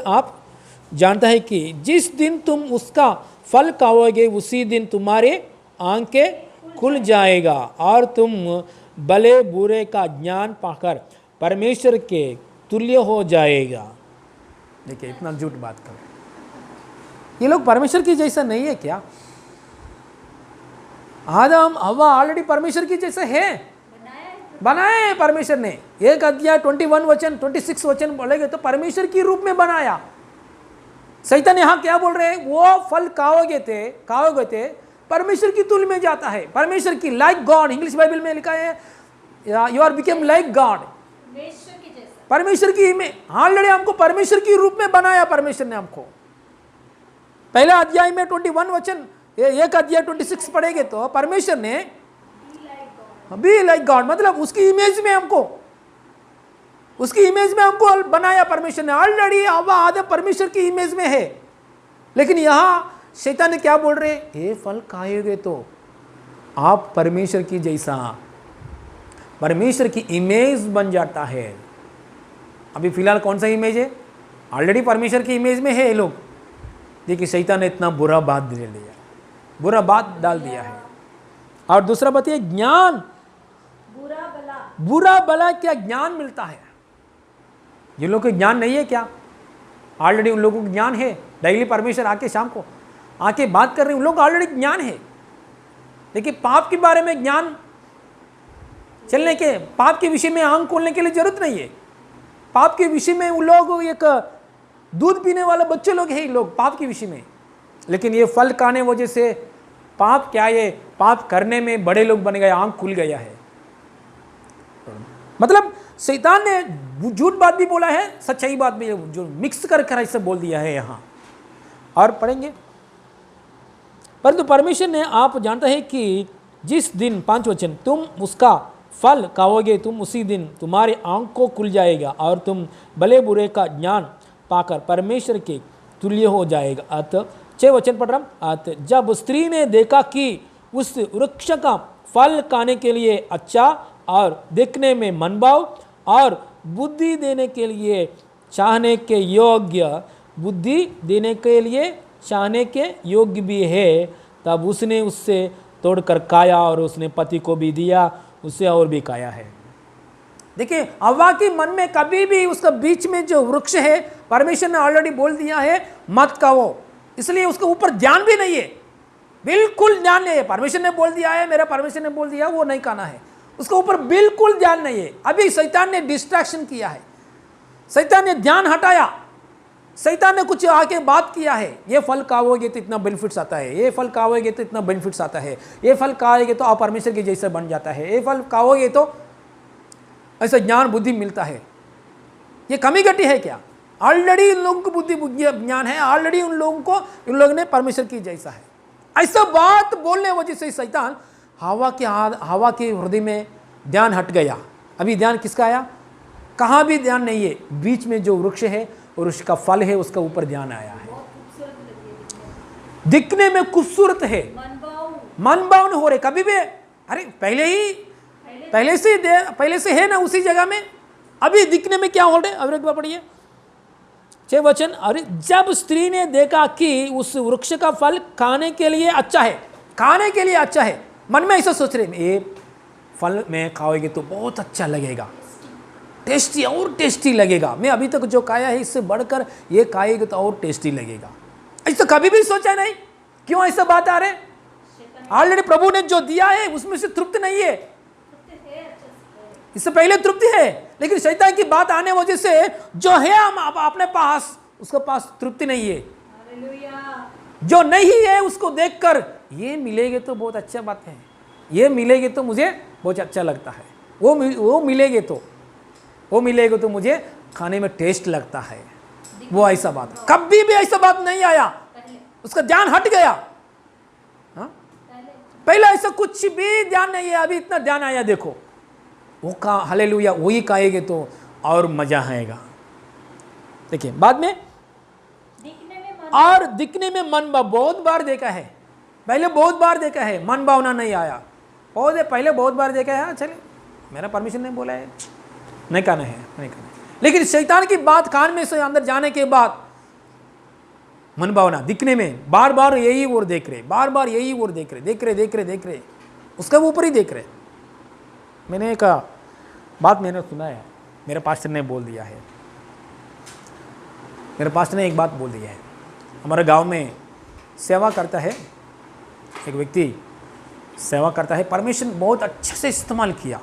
आप जानता है कि जिस दिन तुम उसका फल खाओगे उसी दिन तुम्हारे आंखें खुल जाएगा और तुम भले बुरे का ज्ञान पाकर परमेश्वर के तुल्य हो जाएगा। देखिए इतना झूठ बात कर, ये लोग परमेश्वर की जैसा नहीं है क्या? आदम हवा ऑलरेडी परमेश्वर की जैसे है, बनाए परमेश्वर ने। 1 अध्याय 21 वचन 26 वचन बोलेंगे तो परमेश्वर की रूप में बनाया। शैतान यहाँ क्या बोल रहे हैं, वो फल खाओगे थे परमेश्वर की तुल्य में जाता है, परमेश्वर की, लाइक गॉड। इंग्लिश बाइबल में लिखा है you are became like God, परमेश्वर की में। ऑलरेडी हमको परमेश्वर की रूप में बनाया परमेश्वर ने हमको। पहला अध्याय में 21 वचन, 1 अध्याय 26 पढ़ेंगे तो परमेश्वर ने बी लाइक गॉड, मतलब उसकी इमेज में हमको बनाया परमेश्वर ने। ऑलरेडी हवा आदम परमेश्वर की इमेज में है, लेकिन यहां शैतान ने क्या बोल रहे, ये फल खाओगे तो आप परमेश्वर की जैसा, परमेश्वर की इमेज बन जाता है। अभी फिलहाल कौन सा इमेज है, ऑलरेडी परमेश्वर की इमेज में है ये लोग। देखिए शैतान ने इतना बुरा बात डाल दिया है। और दूसरा बात है ज्ञान, बुरा भला क्या ज्ञान मिलता है। जिन लोगों को ज्ञान नहीं है क्या, ऑलरेडी उन लोगों को ज्ञान है। डेली परमेश्वर आके शाम को आके बात कर रहे हैं, उन लोगों को ऑलरेडी ज्ञान है। देखिए पाप के बारे में ज्ञान चलने के, पाप के विषय में आंख खोलने के लिए जरूरत नहीं है। पाप के विषय में उन लोग एक दूध पीने वाले बच्चे लोग हैं लोग पाप के विषय में, लेकिन ये फल खाने वजह से पाप क्या है, पाप करने में बड़े लोग बन गए, आंख खुल गया है। मतलब शैतान ने झूठ बात भी बोला है, सच्चाई बात भी, जो मिक्स कर ऐसे बोल दिया है यहाँ। और पढ़ेंगे, परंतु परमेश्वर ने आप जानता है कि जिस दिन, 5 वचन, तुम उसका फल खाओगे तुम उसी दिन तुम्हारी आंख को खुल जाएगा और तुम भले बुरे का ज्ञान पाकर परमेश्वर के तुल्य हो जाएगा। अतः 6 वचन पढ़ रहा हूं। अतः जब स्त्री ने देखा कि उस वृक्ष का फल खाने के लिए अच्छा और देखने में मनभाव और बुद्धि देने के लिए चाहने के योग्य भी है, तब उसने उससे तोड़कर खाया और उसने पति को भी दिया, उससे और भी खाया है। देखिए हव्वा के मन में कभी भी उसका बीच में जो वृक्ष है, परमेश्वर ने ऑलरेडी बोल दिया है मत खाओ, इसलिए उसके ऊपर ध्यान भी नहीं है, बिल्कुल ध्यान नहीं है। परमेश्वर ने बोल दिया है, मेरा परमेश्वर ने बोल दिया वो नहीं खाना है, उसके ऊपर बिल्कुल ध्यान नहीं है। अभी शैतान ने डिस्ट्रैक्शन किया है, शैतान ने ध्यान हटाया, शैतान ने कुछ आके बात किया है, ये फल खाओगे तो इतना बेनिफिट्स आता है, ये फल खाओगे तो इतना बेनिफिट्स आता है, ये फल खाओगे तो आप परमेश्वर के जैसे बन जाता है, ये फल खाओगे तो ऐसा ज्ञान बुद्धि मिलता है। ये कमी घटी है क्या? ऑलरेडी इन लोगों को बुद्धि ज्ञान है, ऑलरेडी इन लोगों ने परमेश्वर की जैसा है। ऐसा बात बोलने वजह से शैतान हवा के हृदय में ध्यान हट गया। अभी ध्यान किसका आया? कहाँ भी ध्यान नहीं है, बीच में जो वृक्ष है और उसका फल है उसका ऊपर ध्यान आया है। दिखने में खूबसूरत है, मनभावन हो रहे कभी भी, अरे पहले से है ना उसी जगह में, अभी दिखने में क्या हो रहे? अब एक बार पढ़िए 6 वचन। अरे जब स्त्री ने देखा कि उस वृक्ष का फल खाने के लिए अच्छा है, खाने के लिए अच्छा है, मन में ऐसा सोच रहे ये फल में खाओगे तो बहुत अच्छा लगेगा, टेस्टी और टेस्टी लगेगा, मैं अभी तक जो खाया है इससे बढ़कर ये खाएगा तो और टेस्टी लगेगा। ऐसा कभी भी सोचा नहीं। क्यों ऐसा बात आ रहे? ऑलरेडी प्रभु ने जो दिया है उसमें से तृप्त नहीं है, इससे पहले तृप्ति है, लेकिन शैतान की बात आने वजह से जो है हम अपने पास, उसके पास तृप्ति नहीं है। जो नहीं है उसको देखकर ये मिलेगे तो बहुत अच्छा बात है, ये मिलेगे तो मुझे बहुत अच्छा लगता है, वो मिलेगे तो मुझे खाने में टेस्ट लगता है, वो ऐसा बात है। कभी भी ऐसा बात नहीं आया, उसका ध्यान हट गया। हाँ? पहले ऐसा कुछ भी ध्यान नहीं है, अभी इतना ध्यान आया। देखो वो का हालेलुया वही खाएंगे तो और मजा आएगा। देखिए बाद में
दिखने में मन
और दिखने में मन भाव, बहुत बार देखा है, पहले बहुत बार देखा है, मन भावना नहीं आया। बहुत पहले बहुत बार देखा है, हाँ चलिए मेरा परमिशन नहीं बोला है, नहीं कहना है, नहीं कहना है। लेकिन शैतान की बात कान में से अंदर जाने के बाद मन भावना दिखने में बार बार यही ओर देख रहे, बार बार यही ओर देख रहे, देख रहे, उसका ऊपर ही देख रहे। मैंने एक बात मैंने सुना है, मेरे पास्टर ने बोल दिया है, मेरे पास्टर ने एक बात बोल दिया है। हमारे गांव में सेवा करता है एक व्यक्ति, सेवा करता है, परमेश्वर ने बहुत अच्छे से इस्तेमाल किया।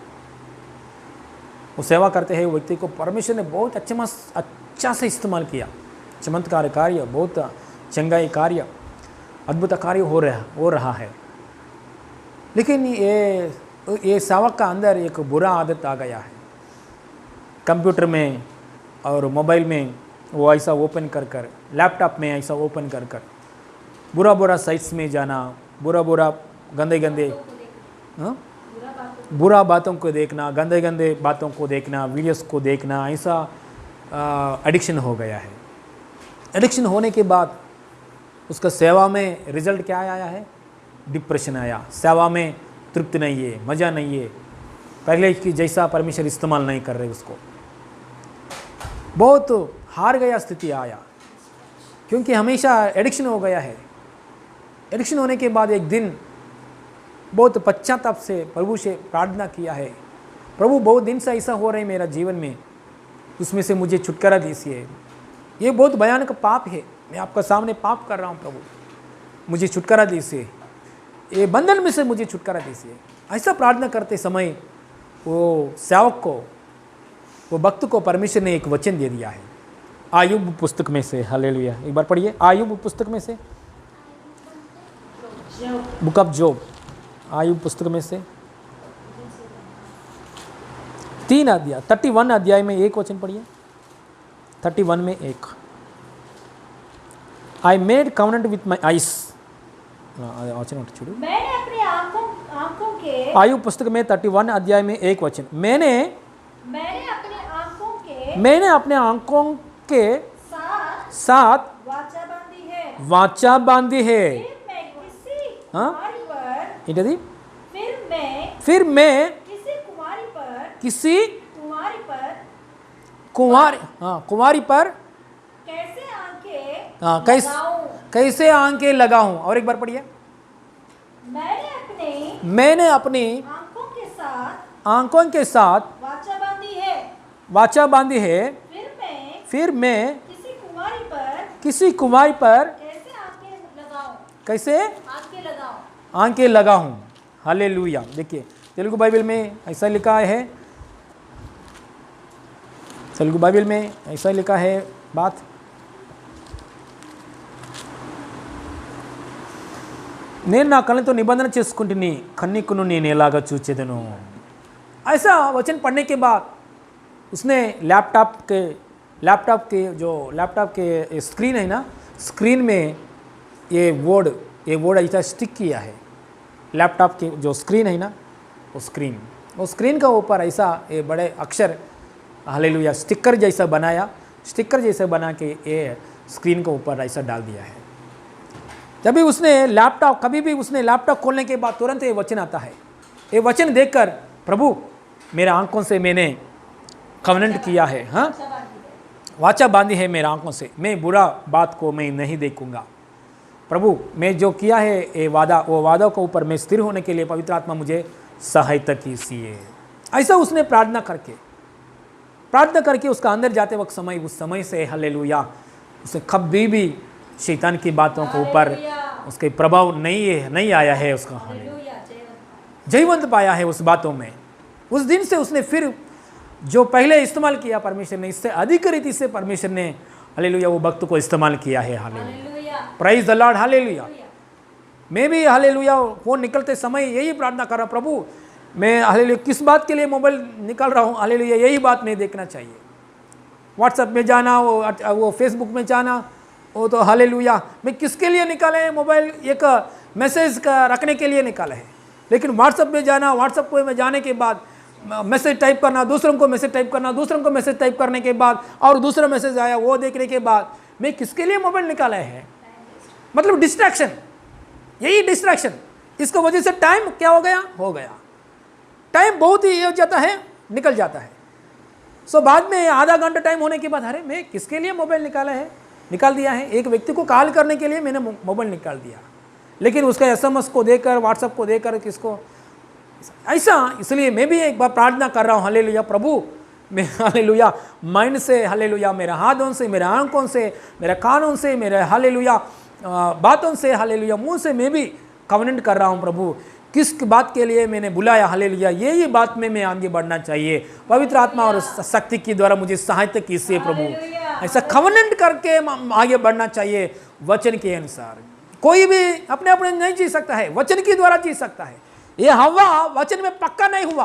वो सेवा करते हैं, वो व्यक्ति को परमेश्वर ने बहुत अच्छा से इस्तेमाल किया। चमत्कार कार्य, बहुत चंगाई कार्य, अद्भुत कार्य हो रहा है। लेकिन ये सेवक का अंदर एक बुरा आदत आ गया है। कंप्यूटर में और मोबाइल में वो ऐसा ओपन कर लैपटॉप में ऐसा ओपन कर बुरा साइट्स में जाना, बुरा गंदे हाँ बुरा बातों को देखना, गंदे बातों को देखना, वीडियोस को देखना, ऐसा एडिक्शन हो गया है। एडिक्शन होने के बाद उसका सेवा में रिजल्ट क्या आया है? डिप्रेशन आया। सेवा में तृप्ति नहीं है, मज़ा नहीं है, पहले की जैसा परमेश्वर इस्तेमाल नहीं कर रहे उसको, बहुत हार गया स्थिति आया, क्योंकि हमेशा एडिक्शन हो गया है। एडिक्शन होने के बाद एक दिन बहुत पश्चाताप से प्रभु से प्रार्थना किया है, प्रभु बहुत दिन से ऐसा हो रहा है मेरा जीवन में, उसमें से मुझे छुटकारा दीजिए। ये बहुत भयानक पाप है, मैं आपका सामने पाप कर रहा हूँ, प्रभु मुझे छुटकारा दीजिए, ये बंधन में से मुझे छुटकारा दीजिए। ऐसा प्रार्थना करते समय वो सेवक को, वो भक्त को परमेश्वर ने एक वचन दे दिया है आयुब पुस्तक में से। हालेलुया, एक बार पढ़िए आयुब पुस्तक में से, बुक ऑफ जॉब, आयुब पुस्तक में से 3 अध्याय 31 अध्याय में एक वचन पढ़िए। 31 में एक, I made covenant with my ice. वचन छोड़ो,
मैंने अपनी आंखों के,
आयुब पुस्तक में 31 अध्याय में एक वचन, मैंने अपने आंखों के साथ वाचा बांधी है। हाँ ఏంటది? फिर मैं किसी कुमारी पर कैसे आंखें लगाऊं। और एक बार पढ़िए, मैंने अपनी आंखों के साथ वाचा बांधी है। फिर मैं किसी कुमारी पर कैसे आंखें लगाऊं। हालेलुया। देखिए तेलुगु बाइबल में ऐसा लिखा है, तेलुगु बाइबल में ऐसा लिखा है बात, నేను నా కళ్ళతో నిబంధన చేసుకుంటుని కన్నికును నేను ఎలాగా చూచేదను। ऐसा वचन पढ़ने के बाद उसने लैपटॉप के स्क्रीन है ना, स्क्रीन में ये वर्ड ऐसा स्टिक किया है। लैपटॉप के जो स्क्रीन है ना, वो स्क्रीन का ऊपर ऐसा ये बड़े अक्षर हालेलुया स्टिकर जैसा बनाया, स्टिकर जैसा बना के ये स्क्रीन के ऊपर ऐसा डाल दिया है। जब भी उसने कभी भी उसने लैपटॉप खोलने के बाद तुरंत ये वचन आता है। ये वचन देखकर प्रभु मेरे आंखों से मैंने कवनेंट किया है, हाँ वाचा बांधी है मेरे आंखों से, मैं बुरा बात को मैं नहीं देखूंगा। प्रभु मैं जो किया है ये वादा, वो वादा के ऊपर मैं स्थिर होने के लिए पवित्र आत्मा मुझे सहायता कीजिए। ऐसा उसने प्रार्थना करके उसका अंदर जाते वक्त उस समय से हालेलुया उसे कभी भी शैतान की बातों के ऊपर उसके प्रभाव नहीं आया है। उसका जयवंत पाया है उस बातों में। उस दिन से उसने फिर जो पहले इस्तेमाल किया परमेश्वर ने, इससे अधिक रीति से परमेश्वर ने हालेलुया वो भक्त को इस्तेमाल किया है। Hallelujah, praise the Lord, hallelujah. मैं भी हालेलुया फोन निकलते समय यही प्रार्थना कर रहा हूँ, प्रभु मैं हालेलुया किस बात के लिए मोबाइल निकाल रहा हूँ, हालेलुया यही बात नहीं देखना चाहिए। व्हाट्सएप में जाना, वो फेसबुक में जाना, वो तो हालेलुया मैं किसके लिए निकाले हैं मोबाइल, एक मैसेज का रखने के लिए निकाला है। लेकिन व्हाट्सएप में जाना, व्हाट्सएप में जाने के बाद मैसेज टाइप करना, दूसरों को मैसेज टाइप करना, दूसरों को मैसेज टाइप करने के बाद और दूसरा मैसेज आया वो देखने के बाद मैं किसके लिए मोबाइल निकाला है? मतलब डिस्ट्रैक्शन, यही डिस्ट्रैक्शन, इसको वजह से टाइम क्या हो गया, टाइम बहुत ही हो जाता है, निकल जाता है। सो बाद में आधा घंटा टाइम होने के बाद अरे मैं किसके लिए मोबाइल निकाल दिया है? एक व्यक्ति को कॉल करने के लिए मैंने मोबाइल निकाल दिया, लेकिन उसका एसएमएस को देकर, व्हाट्सएप को देकर किसको ऐसा। इसलिए मैं भी एक बार प्रार्थना कर रहा हूँ, हालेलुया प्रभु, मैं हालेलुया माइंड से, हालेलुया मेरे हाथों से, मेरे आंखों से, मेरे कानों से, मेरे हालेलुया बातों से, हालेलुया मुंह से मैं भी कवनेंट कर रहा हूँ प्रभु, किस बात के लिए मैंने बुलाया, हालेलुया ये बात में मैं आगे बढ़ना चाहिए। पवित्र आत्मा और शक्ति के द्वारा मुझे सहायता कीजिए प्रभु, ऐसा कवनेंट करके आगे बढ़ना चाहिए वचन के अनुसार। कोई भी अपने अपने नहीं जी सकता है, वचन के द्वारा जी सकता है। ये हव्वा वचन में पक्का नहीं हुआ,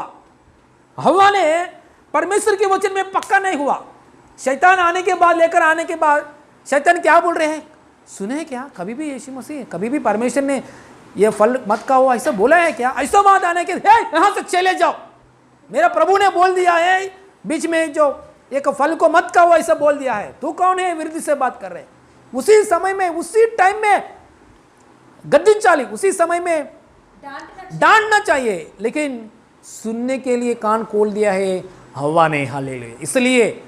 हव्वा ने परमेश्वर के वचन में पक्का नहीं हुआ। शैतान आने के बाद, लेकर आने के बाद शैतान क्या बोल रहे हैं सुने क्या? कभी भी यीशु मसीह, कभी भी परमेश्वर ने ये फल मत खाओ ऐसा बोला है क्या? ऐसा बात आने के यहाँ से चले जाओ, मेरा प्रभु ने बोल दिया है बीच में जो एक फल को मत खाओ ऐसा बोल दिया है, तू कौन है विरोधी से बात कर रहे? उसी समय में, उसी टाइम में गद्दी चाली, उसी समय में डांटना चाहिए, लेकिन सुनने के लिए कान खोल दिया है हव्वा ने, हालेलुया। इसलिए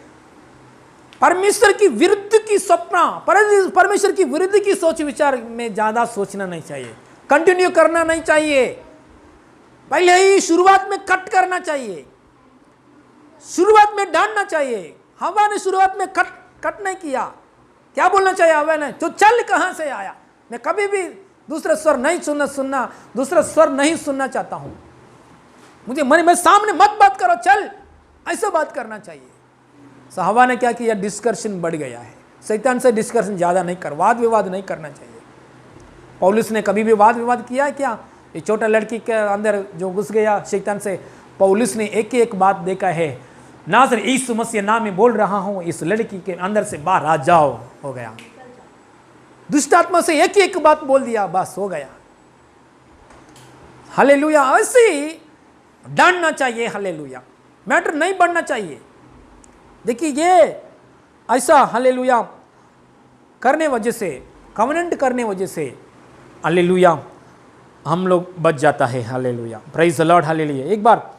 परमेश्वर की विरुद्ध की सपना, परमेश्वर की विरुद्ध की सोच विचार में ज्यादा सोचना नहीं चाहिए, कंटिन्यू करना नहीं चाहिए, पहले ही शुरुआत में कट करना चाहिए, शुरुआत में डांटना चाहिए। हव्वा ने शुरुआत में कट नहीं किया, क्या बोलना चाहिए हव्वा ने? तो चल कहां से आया, मैं कभी भी दूसरा स्वर नहीं सुनना, दूसरा स्वर नहीं सुनना चाहता हूं, मुझे मैं सामने मत बात करो, चल ऐसा बात करना चाहिए। सो हव्वा ने क्या किया? डिस्कशन बढ़ गया है। शैतान से डिस्कशन ज्यादा नहीं कर, वाद विवाद नहीं करना चाहिए। पौलुस ने कभी भी वाद विवाद किया है क्या? ये छोटा लड़की के अंदर जो घुस गया शैतान से, पौलुस ने एक एक बात देखा है, नाज़र यीशु मसीह नाम में बोल रहा हूं, इस लड़की के अंदर से बाहर आ जाओ, हो गया। दुष्ट आत्मा से एक एक बात बोल दिया, बस हो गया। हालेलुया। ऐसे ही डांटना चाहिए, हालेलुया, मैटर नहीं बढ़ना चाहिए। देखिए ये ऐसा हालेलुया करने वजह से, कवनेंट करने वजह से हालेलुया हम लोग बच जाता है, hallelujah, praise the Lord, hallelujah. एक बार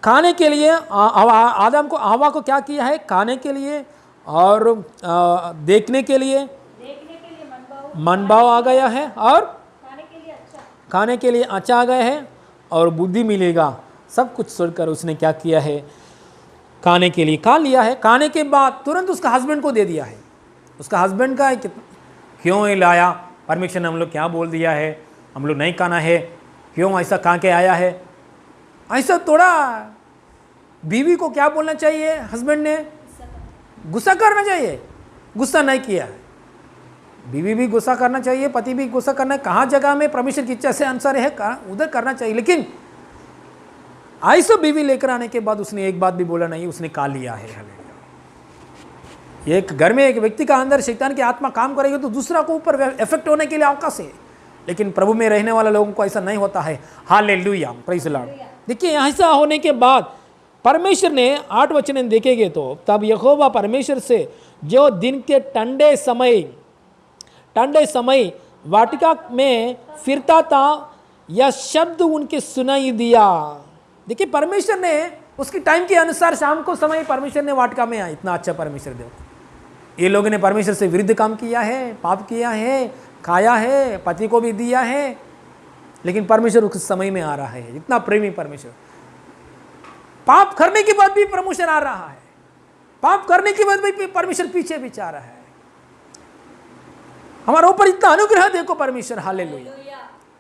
खाने के लिए आदम को, हव्वा को क्या किया है? खाने के लिए और देखने के लिए मनभाव आ गया है, और खाने के लिए अच्छा आ गया है, और बुद्धि मिलेगा, सब कुछ छोड़कर उसने क्या किया है? खाने के लिए खा लिया है। खाने के बाद तुरंत उसका हस्बैंड को दे दिया है। उसका हस्बैंड का क्यों ही लाया? परमिशन ने हम लोग क्या बोल दिया है, हम लोग नहीं खाना है, क्यों ऐसा खा के आया है? ऐसा थोड़ा बीवी को क्या बोलना चाहिए? हस्बैंड ने गुस्सा करना चाहिए, गुस्सा नहीं किया। बीवी भी गुस्सा करना चाहिए, पति भी गुस्सा करना है। कहाँ जगह में परमेश्वर की इच्छा से अनुसार है, उधर करना चाहिए। लेकिन ऐसा बीवी लेकर आने के बाद उसने एक बात भी बोला नहीं, उसने खा लिया है। एक घर में एक व्यक्ति का अंदर शैतान की आत्मा काम करेगी तो दूसरा को ऊपर इफेक्ट होने के लिए अवकाश है, लेकिन प्रभु में रहने वाले लोगों को ऐसा नहीं होता है। Hallelujah, praise the Lord. देखिए ऐसा होने के बाद परमेश्वर ने 8 वचन देखेंगे तो तब यहोवा परमेश्वर से जो दिन के ठंडे समय वाटिका में फिरता था, यह शब्द उनके सुनाई दिया। देखिए परमेश्वर ने उसकी टाइम के अनुसार शाम को समय परमेश्वर ने वाटिका में आया। इतना अच्छा परमेश्वर देव। ये लोगों ने परमेश्वर से विरुद्ध काम किया है, पाप किया है, खाया है, पति को भी दिया है, लेकिन परमेश्वर उस समय में आ रहा है। इतना प्रेमी परमेश्वर, पाप करने के बाद भी परमेश्वर आ रहा है, पाप करने के बाद भी परमेश्वर पीछे भी आ रहा है। हमारे ऊपर इतना अनुग्रह देखो परमेश्वर, हालेलुया।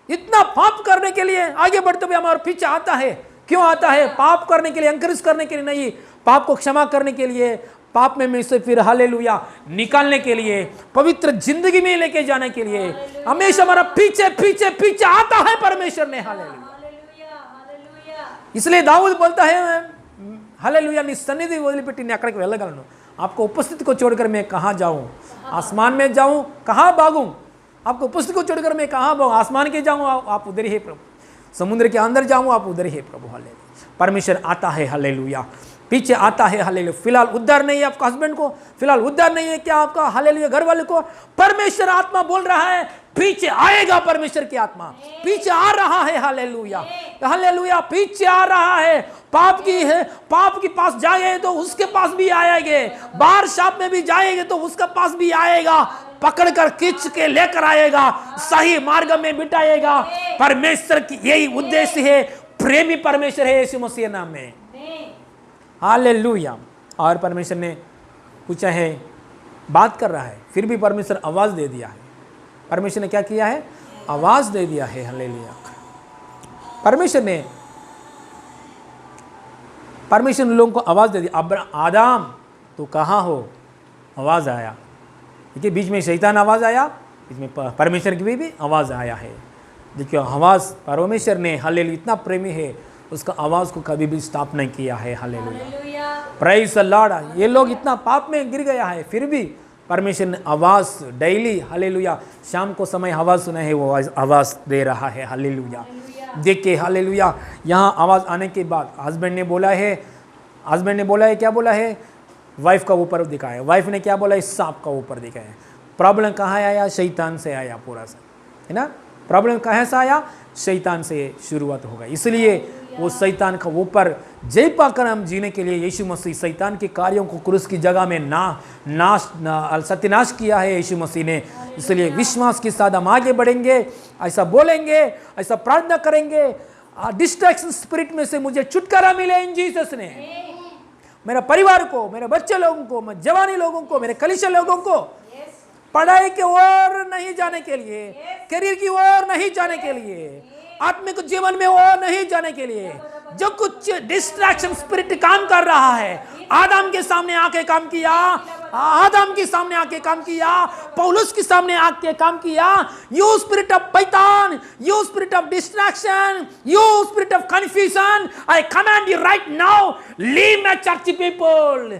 इतना पाप करने के लिए आगे बढ़ते हुए हमारे पीछे आता है। क्यों आता है? पाप करने के लिए, एनकरेज करने के लिए नहीं, पाप को क्षमा करने के लिए, पाप में से फिर हालेलुया निकालने के लिए, पवित्र जिंदगी में लेके जाने के लिए हमेशा हमारा पीछे पीछे पीछे आता है परमेश्वर ने, हालेलुया। इसलिए दाऊद बोलता है हालेलुया, नी सन्निधि वదిలిపెట్టి నేను అక్కడికి వెళ్ళగలను, आपको उपस्थिति को छोड़कर मैं कहाँ जाऊं? आसमान में जाऊं, कहाँ भागूं? आपको उपस्थिति को छोड़कर मैं कहाँ भागूं? आसमान के जाऊं, आप उधर ही प्रभु। समुद्र के अंदर जाऊं, आप उधर ही प्रभु। हालेलुया। परमेश्वर आता है, हालेलुया, पीछे आता है, हालेलुया। फिलहाल उद्धार नहीं है आपका हस्बैंड को, फिलहाल उद्धार नहीं है क्या आपका, हालेलुया, घर वाले को, परमेश्वर आत्मा बोल रहा है पीछे आएगा। परमेश्वर की आत्मा पीछे आ रहा है, हालेलुया, हालेलुया, पीछे आ रहा है। पाप के पास जाएंगे तो उसके पास भी आएंगे, बाहर शाप में भी जाएंगे तो उसके पास भी आएगा, पकड़कर खींच के लेकर आएगा, सही मार्ग में बिठाएगा। परमेश्वर की यही उद्देश्य है, प्रेमी परमेश्वर है यीशु मसीह नाम में, हालेलुया। और परमेश्वर ने पूछा है, बात कर रहा है, फिर भी परमेश्वर आवाज दे दिया है। परमेश्वर ने क्या किया है, आवाज दे दिया है, हालेलुया। परमेश्वर ने लोगों को आवाज दे दी। अब आदम तू कहाँ हो, आवाज आया। देखिए बीच में शैतान आवाज आया, बीच में परमेश्वर की भी आवाज आया है। देखिए आवाज परमेश्वर ने, हालेलुया, इतना प्रेमी है, उसका आवाज को कभी भी स्टॉप नहीं किया है, हालेलुया, प्रेज़ द लॉर्ड। ये लोग इतना पाप में गिर गया है, फिर भी परमेश्वर ने आवाज डेली, हालेलुया, शाम को समय आवाज सुना है, वो आवाज दे रहा है, हालेलुया। देखिए हालेलुया, यहाँ आवाज आने के बाद हस्बैंड ने बोला है, क्या बोला है, वाइफ का ऊपर दिखाया। वाइफ ने क्या बोला है, सांप का ऊपर दिखाया। प्रॉब्लम कहाँ आया, शैतान से आया पूरा सा, है ना। प्रॉब्लम कहाँ से आया, शैतान से शुरुआत होगा। इसलिए वो शैतान का ऊपर जय पाकर हम जीने के लिए यीशु मसीह शैतान के कार्यों को क्रूस की जगह में सत्यानाश किया है यीशु मसीह ने। इसलिए विश्वास के साथ हम आगे बढ़ेंगे, ऐसा बोलेंगे, ऐसा प्रार्थना करेंगे, डिस्ट्रैक्शन स्पिरिट में से मुझे छुटकारा मिले इन जीसस ने। मेरा परिवार को, मेरे बच्चे लोगों को, मेरे जवानी लोगों को, मेरे कलीसिया लोगों को पढ़ाई की ओर नहीं जाने के लिए, करियर की ओर नहीं जाने के लिए, आत्मिक जीवन में और नहीं जाने के लिए, जो कुछ डिस्ट्रैक्शन स्पिरिट काम कर रहा है, आदम के सामने आके काम किया, पौलुस के सामने आके काम किया। You spirit of python, you spirit of distraction, you spirit of confusion, I command you right now, leave my church people,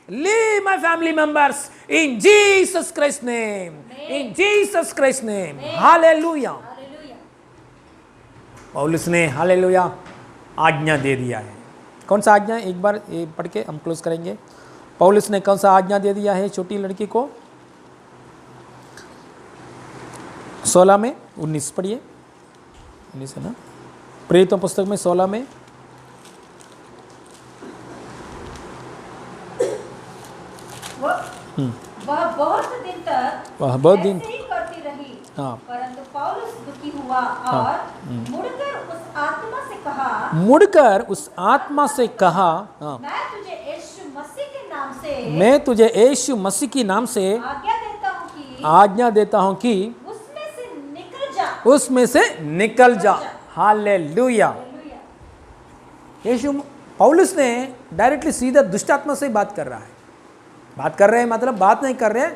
leave my family members in Jesus Christ's name, in Jesus Christ's name, hallelujah। पौलुस ने, hallelujah, आज्ञा दे दिया है। कौन सा आज्ञा, एक बार पढ़ के हम क्लोज करेंगे। पौलुस ने कौन सा आज्ञा दे दिया है छोटी लड़की को, 16 में 19 पढ़िए, 19 है ना, प्रेरितों पुस्तक में 16 में।
वह बहुत दिन ऐसे ही करती रही, परंतु पौलुस दुखी हुआ और मुड़कर उस आत्मा से कहा, मैं तुझे यीशु मसीह के नाम से आज्ञा देता हूँ कि उसमें से निकल जा। हालेलुया। यीशु पौलुस ने डायरेक्टली सीधा दुष्ट आत्मा से बात कर रहा है। बात कर रहे हैं मतलब बात नहीं कर रहे,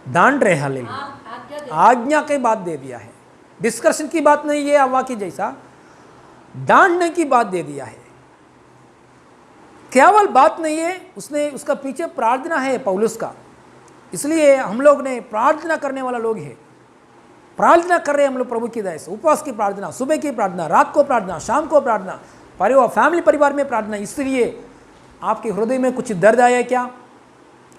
डांट रहे। हालेलुया, आज्ञा की बात दे दिया है, डिस्कशन की बात नहीं है, हवा की जैसा डांटने की बात दे दिया है। केवल बात नहीं है, उसने उसका पीछे प्रार्थना है पौलुस का। इसलिए हम लोग ने प्रार्थना करने वाला लोग है, प्रार्थना कर रहे हैं हम लोग प्रभु की दया से। उपवास की प्रार्थना, सुबह की प्रार्थना, रात को प्रार्थना, शाम को प्रार्थना, परिवार में प्रार्थना। इसलिए आपके हृदय में कुछ दर्द आया क्या,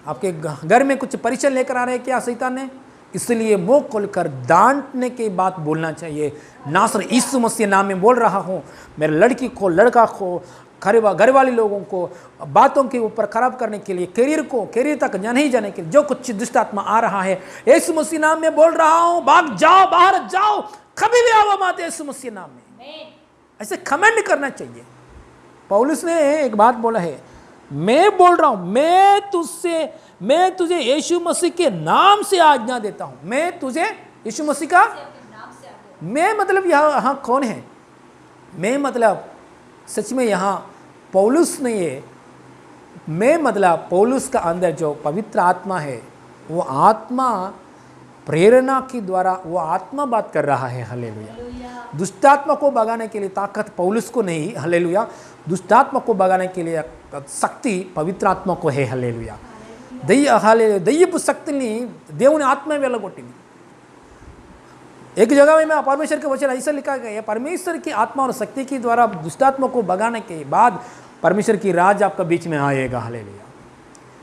आपके घर में कुछ परीक्षण लेकर आ रहे हैं क्या शैतान ने, इसलिए मुंह खोलकर डांटने की बात बोलना चाहिए। नासर यीशु मसीह नाम में बोल रहा हूँ, मेरे लड़की को, लड़का को, घर वाले लोगों को बातों के ऊपर खराब करने के लिए, करियर तक नहीं जाने के लिए जो कुछ दुष्ट आत्मा आ रहा है, यीशु मसीह नाम में बोल रहा हूँ, भाग जाओ, बाहर जाओ, कभी भी आवा मत यीशु मसीह नाम में। ऐसे कमेंट करना चाहिए। पौलुस ने एक बात बोला है, मैं बोल रहा हूं, मैं तुझे यीशु मसीह के नाम से आज्ञा देता हूं। मैं तुझे यीशु मसीह का, मैं मतलब यहाँ कौन है, मैं मतलब सच में यहाँ पौलुस नहीं है, मैं मतलब पौलुस का अंदर जो पवित्र आत्मा है, वो आत्मा प्रेरणा के द्वारा वो आत्मा बात कर रहा है। हालेलुया। दुष्टात्मा को भगाने के लिए ताकत पौलुस को नहीं, हालेलुया, दुष्टात्मा को भगाने के लिए शक्ति पवित्र आत्मा को है। हालेलुया। దయ్యపు శక్తిని దేవుని ఆత్మ వెళ్ళగొట్టింది,
एक जगह में परमेश्वर के वचन ऐसा लिखा गया है, परमेश्वर की आत्मा और शक्ति के द्वारा दुष्टात्मा को भगाने के बाद परमेश्वर की राज आपका बीच में आएगा। हालेलुया।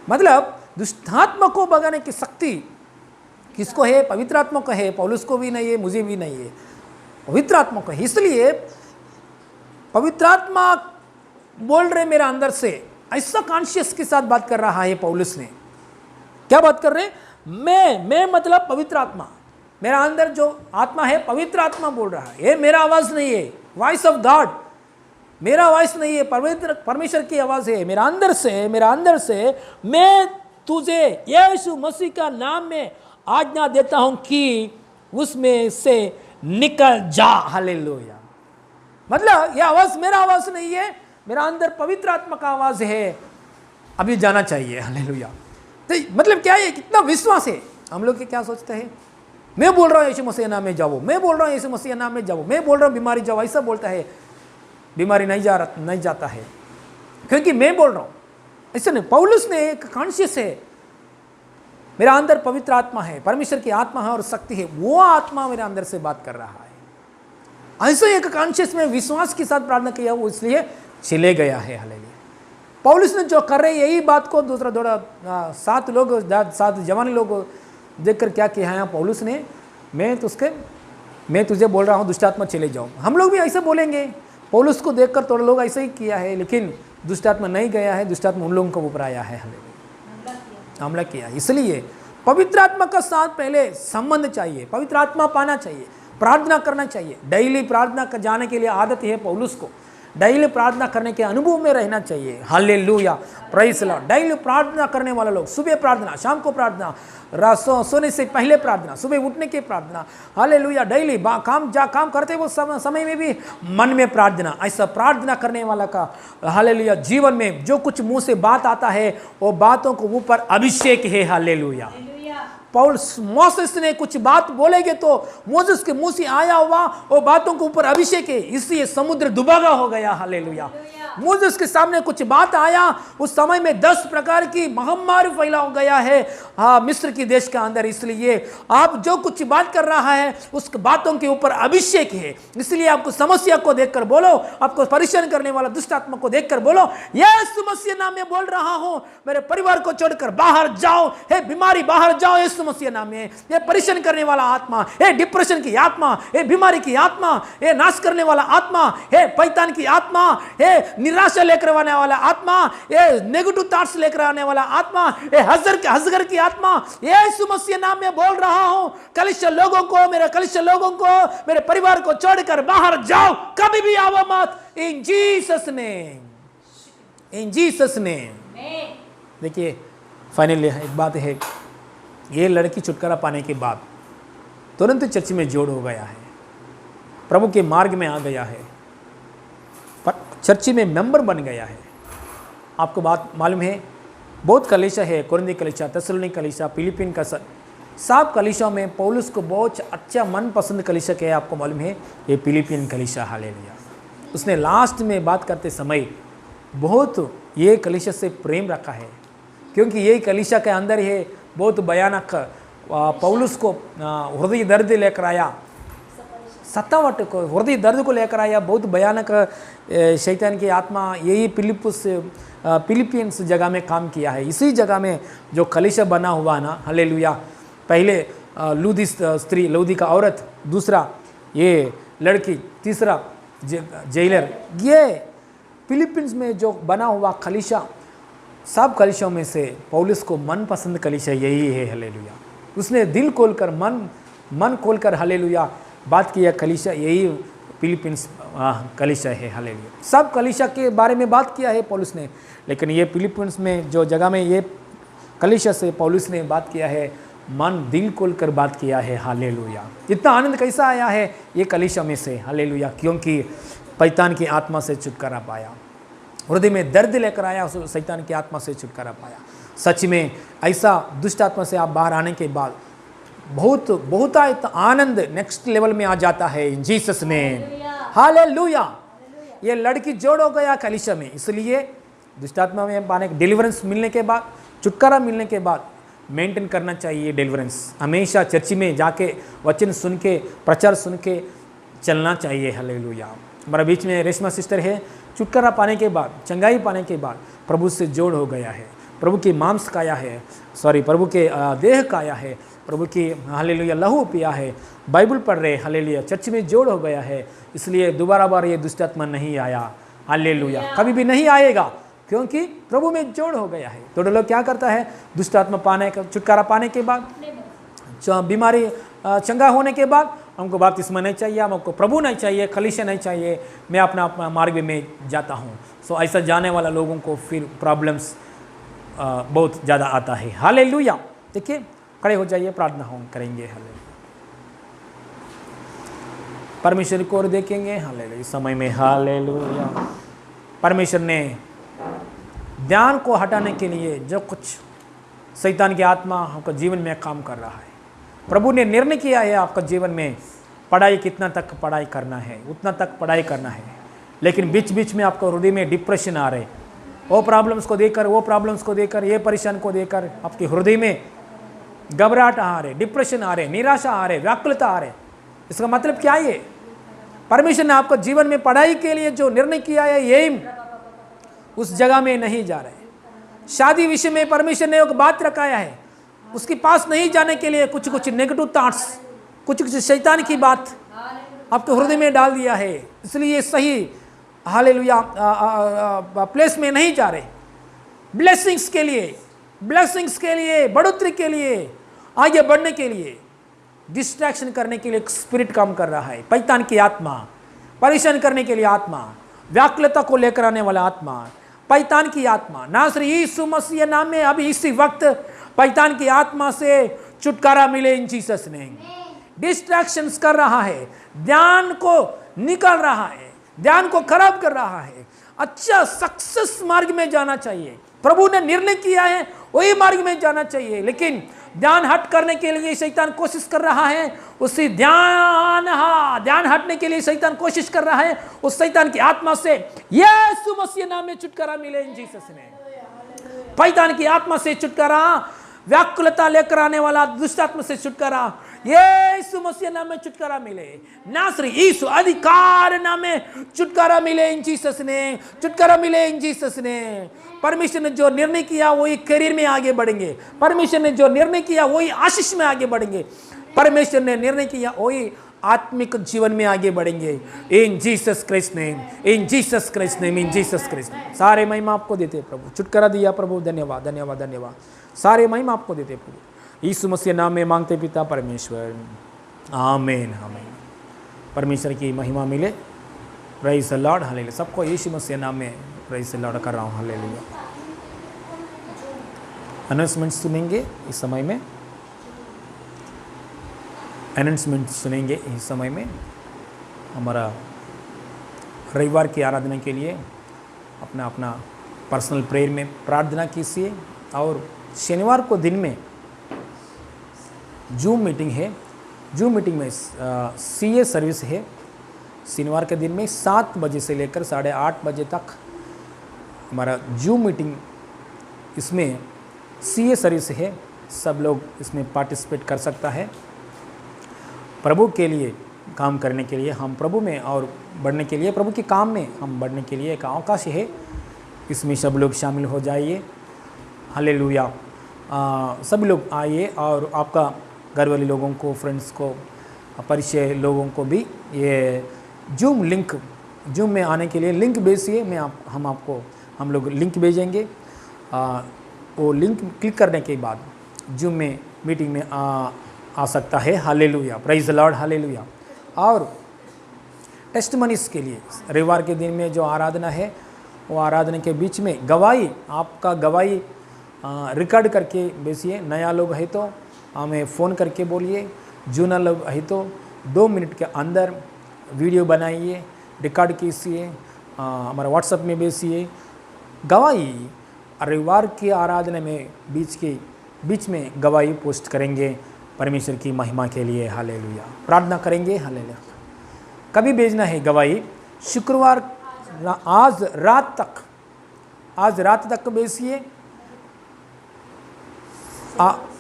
मतलब दुष्टात्मा को भगाने की शक्ति किसको है? पवित्र आत्मा को है। पौलुस को भी नहीं है, मुझे भी नहीं है, पवित्र आत्मा को है। इसलिए पवित्र आत्मा बोल रहे मेरा अंदर से, ऐसा कॉन्शियस के साथ बात कर रहा है पौलुस ने। क्या बात कर रहे? मैं मतलब पवित्र आत्मा, मेरा अंदर जो आत्मा है पवित्र आत्मा बोल रहा है। ये मेरा आवाज नहीं है, वॉइस ऑफ गॉड, मेरा वॉइस नहीं है, पवित्र परमेश्वर की आवाज है। मेरा अंदर से मैं तुझे यीशु मसीह का नाम में आज्ञा देता हूं कि उसमें से निकल जा। हालेलुया। मतलब ये आवाज मेरा आवाज नहीं है, मेरा अंदर पवित्र आत्मा का आवाज है, अभी जाना चाहिए। हालेलुया। तो मतलब क्या है? कितना विश्वास है। हम लोग क्या सोचते हैं? मैं बोल रहा हूँ यीशु मसीह नाम में जाओ, मैं बोल रहा हूँ यीशु मसीह नाम में जाओ, मैं बोल रहा हूँ बीमारी जाओ, ऐसा बोलता है। बीमारी नहीं जाता है क्योंकि मैं बोल रहा हूँ, ऐसा नहीं। पौलुस ने एक कॉन्शियस है, मेरा अंदर पवित्र आत्मा है, परमेश्वर की आत्मा है और शक्ति है, वो आत्मा मेरे अंदर से बात कर रहा है। ऐसे एक कॉन्शियस में विश्वास के साथ प्रार्थना किया, वो इसलिए चले गया है। हालेलुया। पौलुस ने जो कर रहे यही बात को दूसरा थोड़ा 7 जवान लोग देखकर क्या किया है पौलुस ने? मैं तुझे बोल रहा हूँ दुष्टात्मा चले जाओ। हम लोग भी ऐसे बोलेंगे, पौलुस को देखकर थोड़े लोग ऐसे ही किया है, लेकिन दुष्टात्मा नहीं गया है, दुष्टात्मा उन लोगों को ऊपर आया है, हमला किया। इसलिए पवित्र आत्मा का साथ पहले संबंध चाहिए, पवित्र आत्मा पाना चाहिए, प्रार्थना करना चाहिए। डेली प्रार्थना कर जाने के लिए आदत है पौलुस को, डेली प्रार्थना करने के अनुभव में रहना चाहिए। Hallelujah, praise the Lord. Daily प्रार्थना करने वाला लोग, सुबह प्रार्थना, शाम को प्रार्थना, सोने से पहले प्रार्थना, सुबह उठने की प्रार्थना, हालेलुया। डेली काम करते वो समय में भी मन में प्रार्थना। ऐसा प्रार्थना करने वाला का हालेलुया जीवन में जो कुछ मुंह से बात आता है वो बातों को ऊपर अभिषेक है। हालेलुया। मोसेस ने कुछ बात बोलेंगे तो मोसेस के मुंह से आया हुआ वो बातों के ऊपर अभिषेक है, इसलिए समुद्र दुबागा हो गया। हालेलुया। मोसेस के सामने कुछ बात आया, उस समय में 10 प्रकार की महामारी फैला हो गया है मिस्र के देश के अंदर। इसलिए आप जो कुछ बात कर रहा है उस बातों के ऊपर अभिषेक है। इसलिए आपको समस्या को देखकर बोलो, आपको परेशान करने वाला दुष्ट आत्मा को देखकर बोलो, यीशु मसीह नाम में बोल रहा हूं, मेरे परिवार को छोड़कर बाहर जाओ। हे बीमारी बाहर जाओ यीशु मसीह नाम में। ये परेशान करने वाला आत्मा, ये डिप्रेशन की आत्मा, ये बीमारी की आत्मा, ये नाश करने वाला आत्मा, ये पैतान की आत्मा, ये निराशा लेकर आने वाला आत्मा, ये नेगेटिव थॉट्स लेकर आने वाला आत्मा, ये हजगर की आत्मा, यीशु मसीह नाम में बोल रहा हूं, कलीसिया लोगों को, मेरे कलीसिया लोगों को, मेरे परिवार को छोड़कर बाहर जाओ, कभी भी आओ मत। इन Jesus name, in Jesus name. देखिए फाइनली एक बात है, ये लड़की छुटकारा पाने के बाद तुरंत चर्च में जोड़ हो गया है, प्रभु के मार्ग में आ गया है, चर्च में मेंबर बन गया है। आपको बात मालूम है, बहुत कलीसिया है, कोरिन्थी कलीसिया, थिस्सलुनीक कलीसिया, फिलिपिन का सब कलीसिया में पौलुस को बहुत अच्छा मनपसंद कलीसिया क्या है आपको मालूम है? ये फिलिपिन कलीसिया। हालेलुया। उसने लास्ट में बात करते समय बहुत ये कलीसिया से प्रेम रखा है, क्योंकि ये कलीसिया के अंदर है बहुत भयानक पौलुस को हृदय दर्द लेकर आया, सत्तावट को हृदय दर्द को लेकर आया, बहुत भयानक शैतान की आत्मा यही फिलिपींस जगह में काम किया है। इसी जगह में जो कलीसिया बना हुआ ना, हालेलुया। पहले लूदी का औरत, दूसरा ये लड़की, तीसरा जेलर, ये फिलिपींस में जो बना हुआ कलीसिया, सब कलीसियों में से पौलुस को मनपसंद कलीसिया यही है। हालेलुया। उसने दिल खोलकर मन खोलकर हालेलुया बात किया, कलीसिया यही फिलिपींस कलीसिया है। हालेलुया। सब कलीसिया के बारे में बात किया है पौलुस ने, लेकिन ये फिलिपींस में जो जगह में ये कलीसिया से पौलुस ने बात किया है, मन दिल खोलकर बात किया है। हालेलुया। इतना आनंद कैसा आया है ये कलीसिया में से। हालेलुया। क्योंकि शैतान की आत्मा से छुटकारा पाया, हृदय में दर्द लेकर आया, शैतान की आत्मा से छुटकारा पाया। सच में ऐसा दुष्ट आत्मा से आप बाहर आने के बाद बहुत आनंद नेक्स्ट लेवल में आ जाता है। इन जीसस नेम, हालेलुया। ये लड़की जोड़ हो गया कलीसिया में, इसलिए दुष्ट आत्मा में पाने डिलीवरेंस मिलने के बाद, छुटकारा मिलने के बाद मेंटेन करना चाहिए डिलीवरेंस। हमेशा चर्च में जाके वचन सुन के, प्रचार सुन के चलना चाहिए। हालेलुया। हमारे बीच में रेशमा सिस्टर है, छुटकारा पाने के बाद, चंगाई पाने के बाद प्रभु से जोड़ हो गया है, प्रभु की मांस खाया है, प्रभु के देह खाया है, प्रभु की हालेलुया लहू पिया है, बाइबल पढ़ रहे, हालेलुया चर्च में जोड़ हो गया है। इसलिए दोबारा बार ये दुष्ट आत्मा नहीं आया, हालेलुया कभी भी नहीं आएगा, क्योंकि प्रभु में जोड़ हो गया है। तो लोग क्या करता है, दुष्ट आत्मा पाने का, छुटकारा पाने के बाद, बीमारी चंगा होने के बाद हमको बपतिस्मा नहीं चाहिए, हमको प्रभु नहीं चाहिए, कलीसिया नहीं चाहिए, मैं अपना मार्ग में जाता हूँ। सो ऐसा जाने वाला लोगों को फिर प्रॉब्लम्स बहुत ज़्यादा आता है। हालेलुया। देखिए, खड़े हो जाइए, प्रार्थना हम करेंगे। हालेलुया। परमेश्वर को और देखेंगे। हालेलुया। इस समय में हालेलुया परमेश्वर ने ध्यान को हटाने के लिए जो कुछ शैतान की आत्मा आपका जीवन में काम कर रहा है, प्रभु ने निर्णय किया है आपका जीवन में पढ़ाई कितना तक पढ़ाई करना है, उतना तक पढ़ाई करना है। लेकिन बीच बीच में आपको हृदय में डिप्रेशन आ रहे, वो प्रॉब्लम्स को देकर, वो प्रॉब्लम्स को देकर, ये परेशान को देकर आपके हृदय में घबराहट आ रहे, डिप्रेशन आ रहे, निराशा आ रहे, व्याकुलता आ रहे। इसका मतलब क्या है? परमेश्वर ने आपको जीवन में पढ़ाई के लिए जो निर्णय किया है, यही उस जगह में नहीं जा रहे। शादी विषय में परमेश्वर ने एक बात रखाया है, उसके पास नहीं जाने के लिए कुछ कुछ नेगेटिव थॉट्स, कुछ कुछ शैतान की बात आपके हृदय में डाल दिया है। इसलिए सही हालेलुया प्लेस में नहीं जा रहे। ब्लेसिंग्स के लिए, बढ़ोतरी के लिए, आगे बढ़ने के लिए, डिस्ट्रैक्शन करने के लिए एक स्पिरिट काम कर रहा है। पैतान की आत्मा, परेशान करने के लिए आत्मा, व्याकुलता को लेकर आने वाला आत्मा, पैतान की आत्मा, नासरी यीशु मसीह नाम में अभी इसी वक्त पैतान की आत्मा से छुटकारा मिले इन जीसस नेम। डिस्ट्रैक्शंस कर रहा है, ध्यान को निकाल रहा है, ध्यान को खराब कर रहा है। अच्छा सक्सेस मार्ग में जाना चाहिए, प्रभु ने निर्णय किया है वही मार्ग में जाना चाहिए, लेकिन ध्यान हट करने के लिए शैतान कोशिश कर रहा है। उसी ध्यान हटने के लिए शैतान कोशिश कर रहा है। उस शैतान की आत्मा से यीशु मसीह नाम में छुटकारा मिले इन जीसस ने। पैतान की आत्मा से छुटकारा, व्याकुलता लेकर आने वाला दुष्ट आत्मा से छुटकारा यीशु मसीह नाम में छुटकारा मिले। नासरी यीशु अधिकार नाम में छुटकारा मिले इन जीसस ने, छुटकारा मिले इन जीसस ने। परमेश्वर ने जो निर्णय किया वही करियर में आगे बढ़ेंगे, परमेश्वर ने जो निर्णय किया वही आशीष में आगे बढ़ेंगे, परमेश्वर ने निर्णय किया वही आत्मिक जीवन में आगे बढ़ेंगे। इन Jesus Christ name, in Jesus Christ name, in Jesus Christ name. सारे महिमा आपको देते प्रभु, छुटकारा दिया प्रभु, धन्यवाद धन्यवाद धन्यवाद। सारे महिमा आपको देते प्रभु, यीशु मसीह नाम में मांगते पिता परमेश्वर, आमीन आमीन। परमेश्वर की महिमा मिले। Praise the Lord, hallelujah. सबको यीशु मसीह नाम में प्रेज़ द लॉर्ड कर रहा हूँ, हालेलुया। अनाउंसमेंट सुनेंगे इस समय में, अनाउंसमेंट सुनेंगे इस समय में। हमारा रविवार की आराधना के लिए अपना अपना पर्सनल प्रेयर में प्रार्थना कीजिए। और शनिवार को दिन में जूम मीटिंग है, जूम मीटिंग में सीए सर्विस है। शनिवार के दिन में 7 बजे से लेकर 8:30 बजे तक हमारा जूम मीटिंग, इसमें सीए सर्विस है। सब लोग इसमें पार्टिसिपेट कर सकता है। प्रभु के लिए काम करने के लिए, हम प्रभु में और बढ़ने के लिए, प्रभु के काम में हम बढ़ने के लिए एक अवकाश है। इसमें सब लोग शामिल हो जाइए, हालेलुया। सब लोग आइए और आपका घर वाले लोगों को, फ्रेंड्स को, परिचय लोगों को भी ये जूम लिंक, जूम में आने के लिए लिंक भेजिए। हम लोग लिंक भेजेंगे। वो लिंक क्लिक करने के बाद जूम में मीटिंग में आ सकता है। Hallelujah, praise the Lord, hallelujah. और टेस्टमनीज के लिए रविवार के दिन में जो आराधना है, वो आराधना के बीच में गवाही, आपका गवाही रिकॉर्ड करके भेजिए। नया लोग है तो हमें फ़ोन करके बोलिए, जूना लोग है तो 2 मिनट के अंदर वीडियो बनाइए, रिकॉर्ड कीजिए, हमारा व्हाट्सएप में भेजिए। गवाही रविवार की आराधना में बीच में गवाही पोस्ट करेंगे परमेश्वर की महिमा के लिए, हालेलुया। प्रार्थना करेंगे, हालेलुया। कभी भेजना है गवाही? शुक्रवार आज रात तक भेजिए।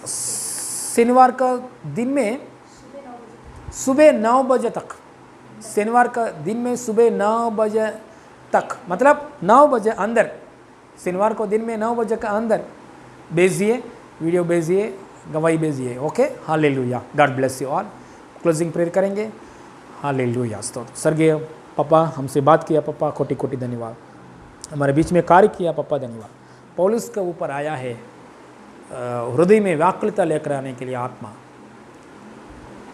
शनिवार का दिन में सुबह 9 बजे तक, शनिवार का दिन में सुबह 9 बजे तक, मतलब 9 बजे अंदर, शनिवार को दिन में 9 बजे का अंदर भेजिए, वीडियो भेजिए, गवाही भेजिए। Okay, hallelujah, God bless you all. Closing prayer करेंगे। हालेलुया, स्तोत्र। स्वर्गीय पापा, हमसे बात किया पापा, कोटि कोटि धन्यवाद। हमारे बीच में कार्य किया पापा, धन्यवाद। पौलुस के ऊपर आया है हृदय में व्याकुलता लेकर आने के लिए आत्मा,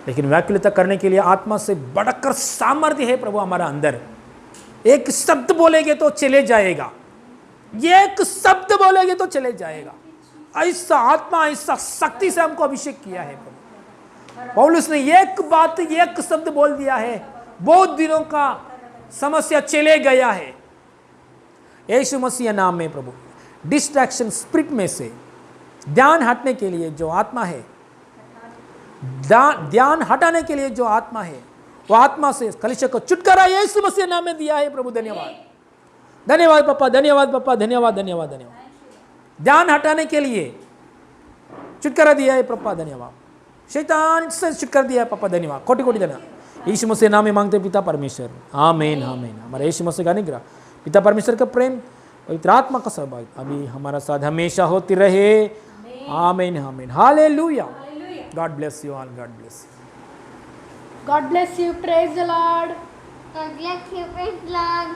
लेकिन व्याकुलता करने के लिए आत्मा से बढ़कर सामर्थ्य है प्रभु हमारा अंदर। एक शब्द बोलेंगे तो चले जाएगा, एक शब्द बोलेंगे तो चले जाएगा। ऐसा आत्मा, ऐसा शक्ति से हमको अभिषेक किया है प्रभु। पौलुस ने एक बात, एक शब्द बोल दिया है, बहुत दिनों का समस्या चले गया है। यीशु मसीह नाम में प्रभु, डिस्ट्रैक्शन स्पिरिट में से ध्यान हटने के लिए जो आत्मा है, ध्यान हटाने के लिए जो आत्मा है, वो आत्मा से कलीसिया को छुटकारा यीशु मसीह नाम में दिया है प्रभु। धन्यवाद, धन्यवाद पापा, धन्यवाद पापा, धन्यवाद धन्यवाद धन्यवाद। ध्यान हटाने के लिए छुटकारा दिया है पापा, धन्यवाद। शैतान से छुटकारा दिया है पापा, धन्यवाद, कोटि कोटि धन्यवाद। यीशु मसीह नाम में मांगते पिता परमेश्वर, आमीन आमीन। हमारे यीशु मसीह का अनुग्रह, पिता परमेश्वर का प्रेम, पवित्र आत्मा का सहभाग अभी हमारा साथ हमेशा होती रहे। आमीन आमीन, hallelujah. God bless you all, God bless you.
God bless you. Praise the Lord.
God bless you, praise the Lord.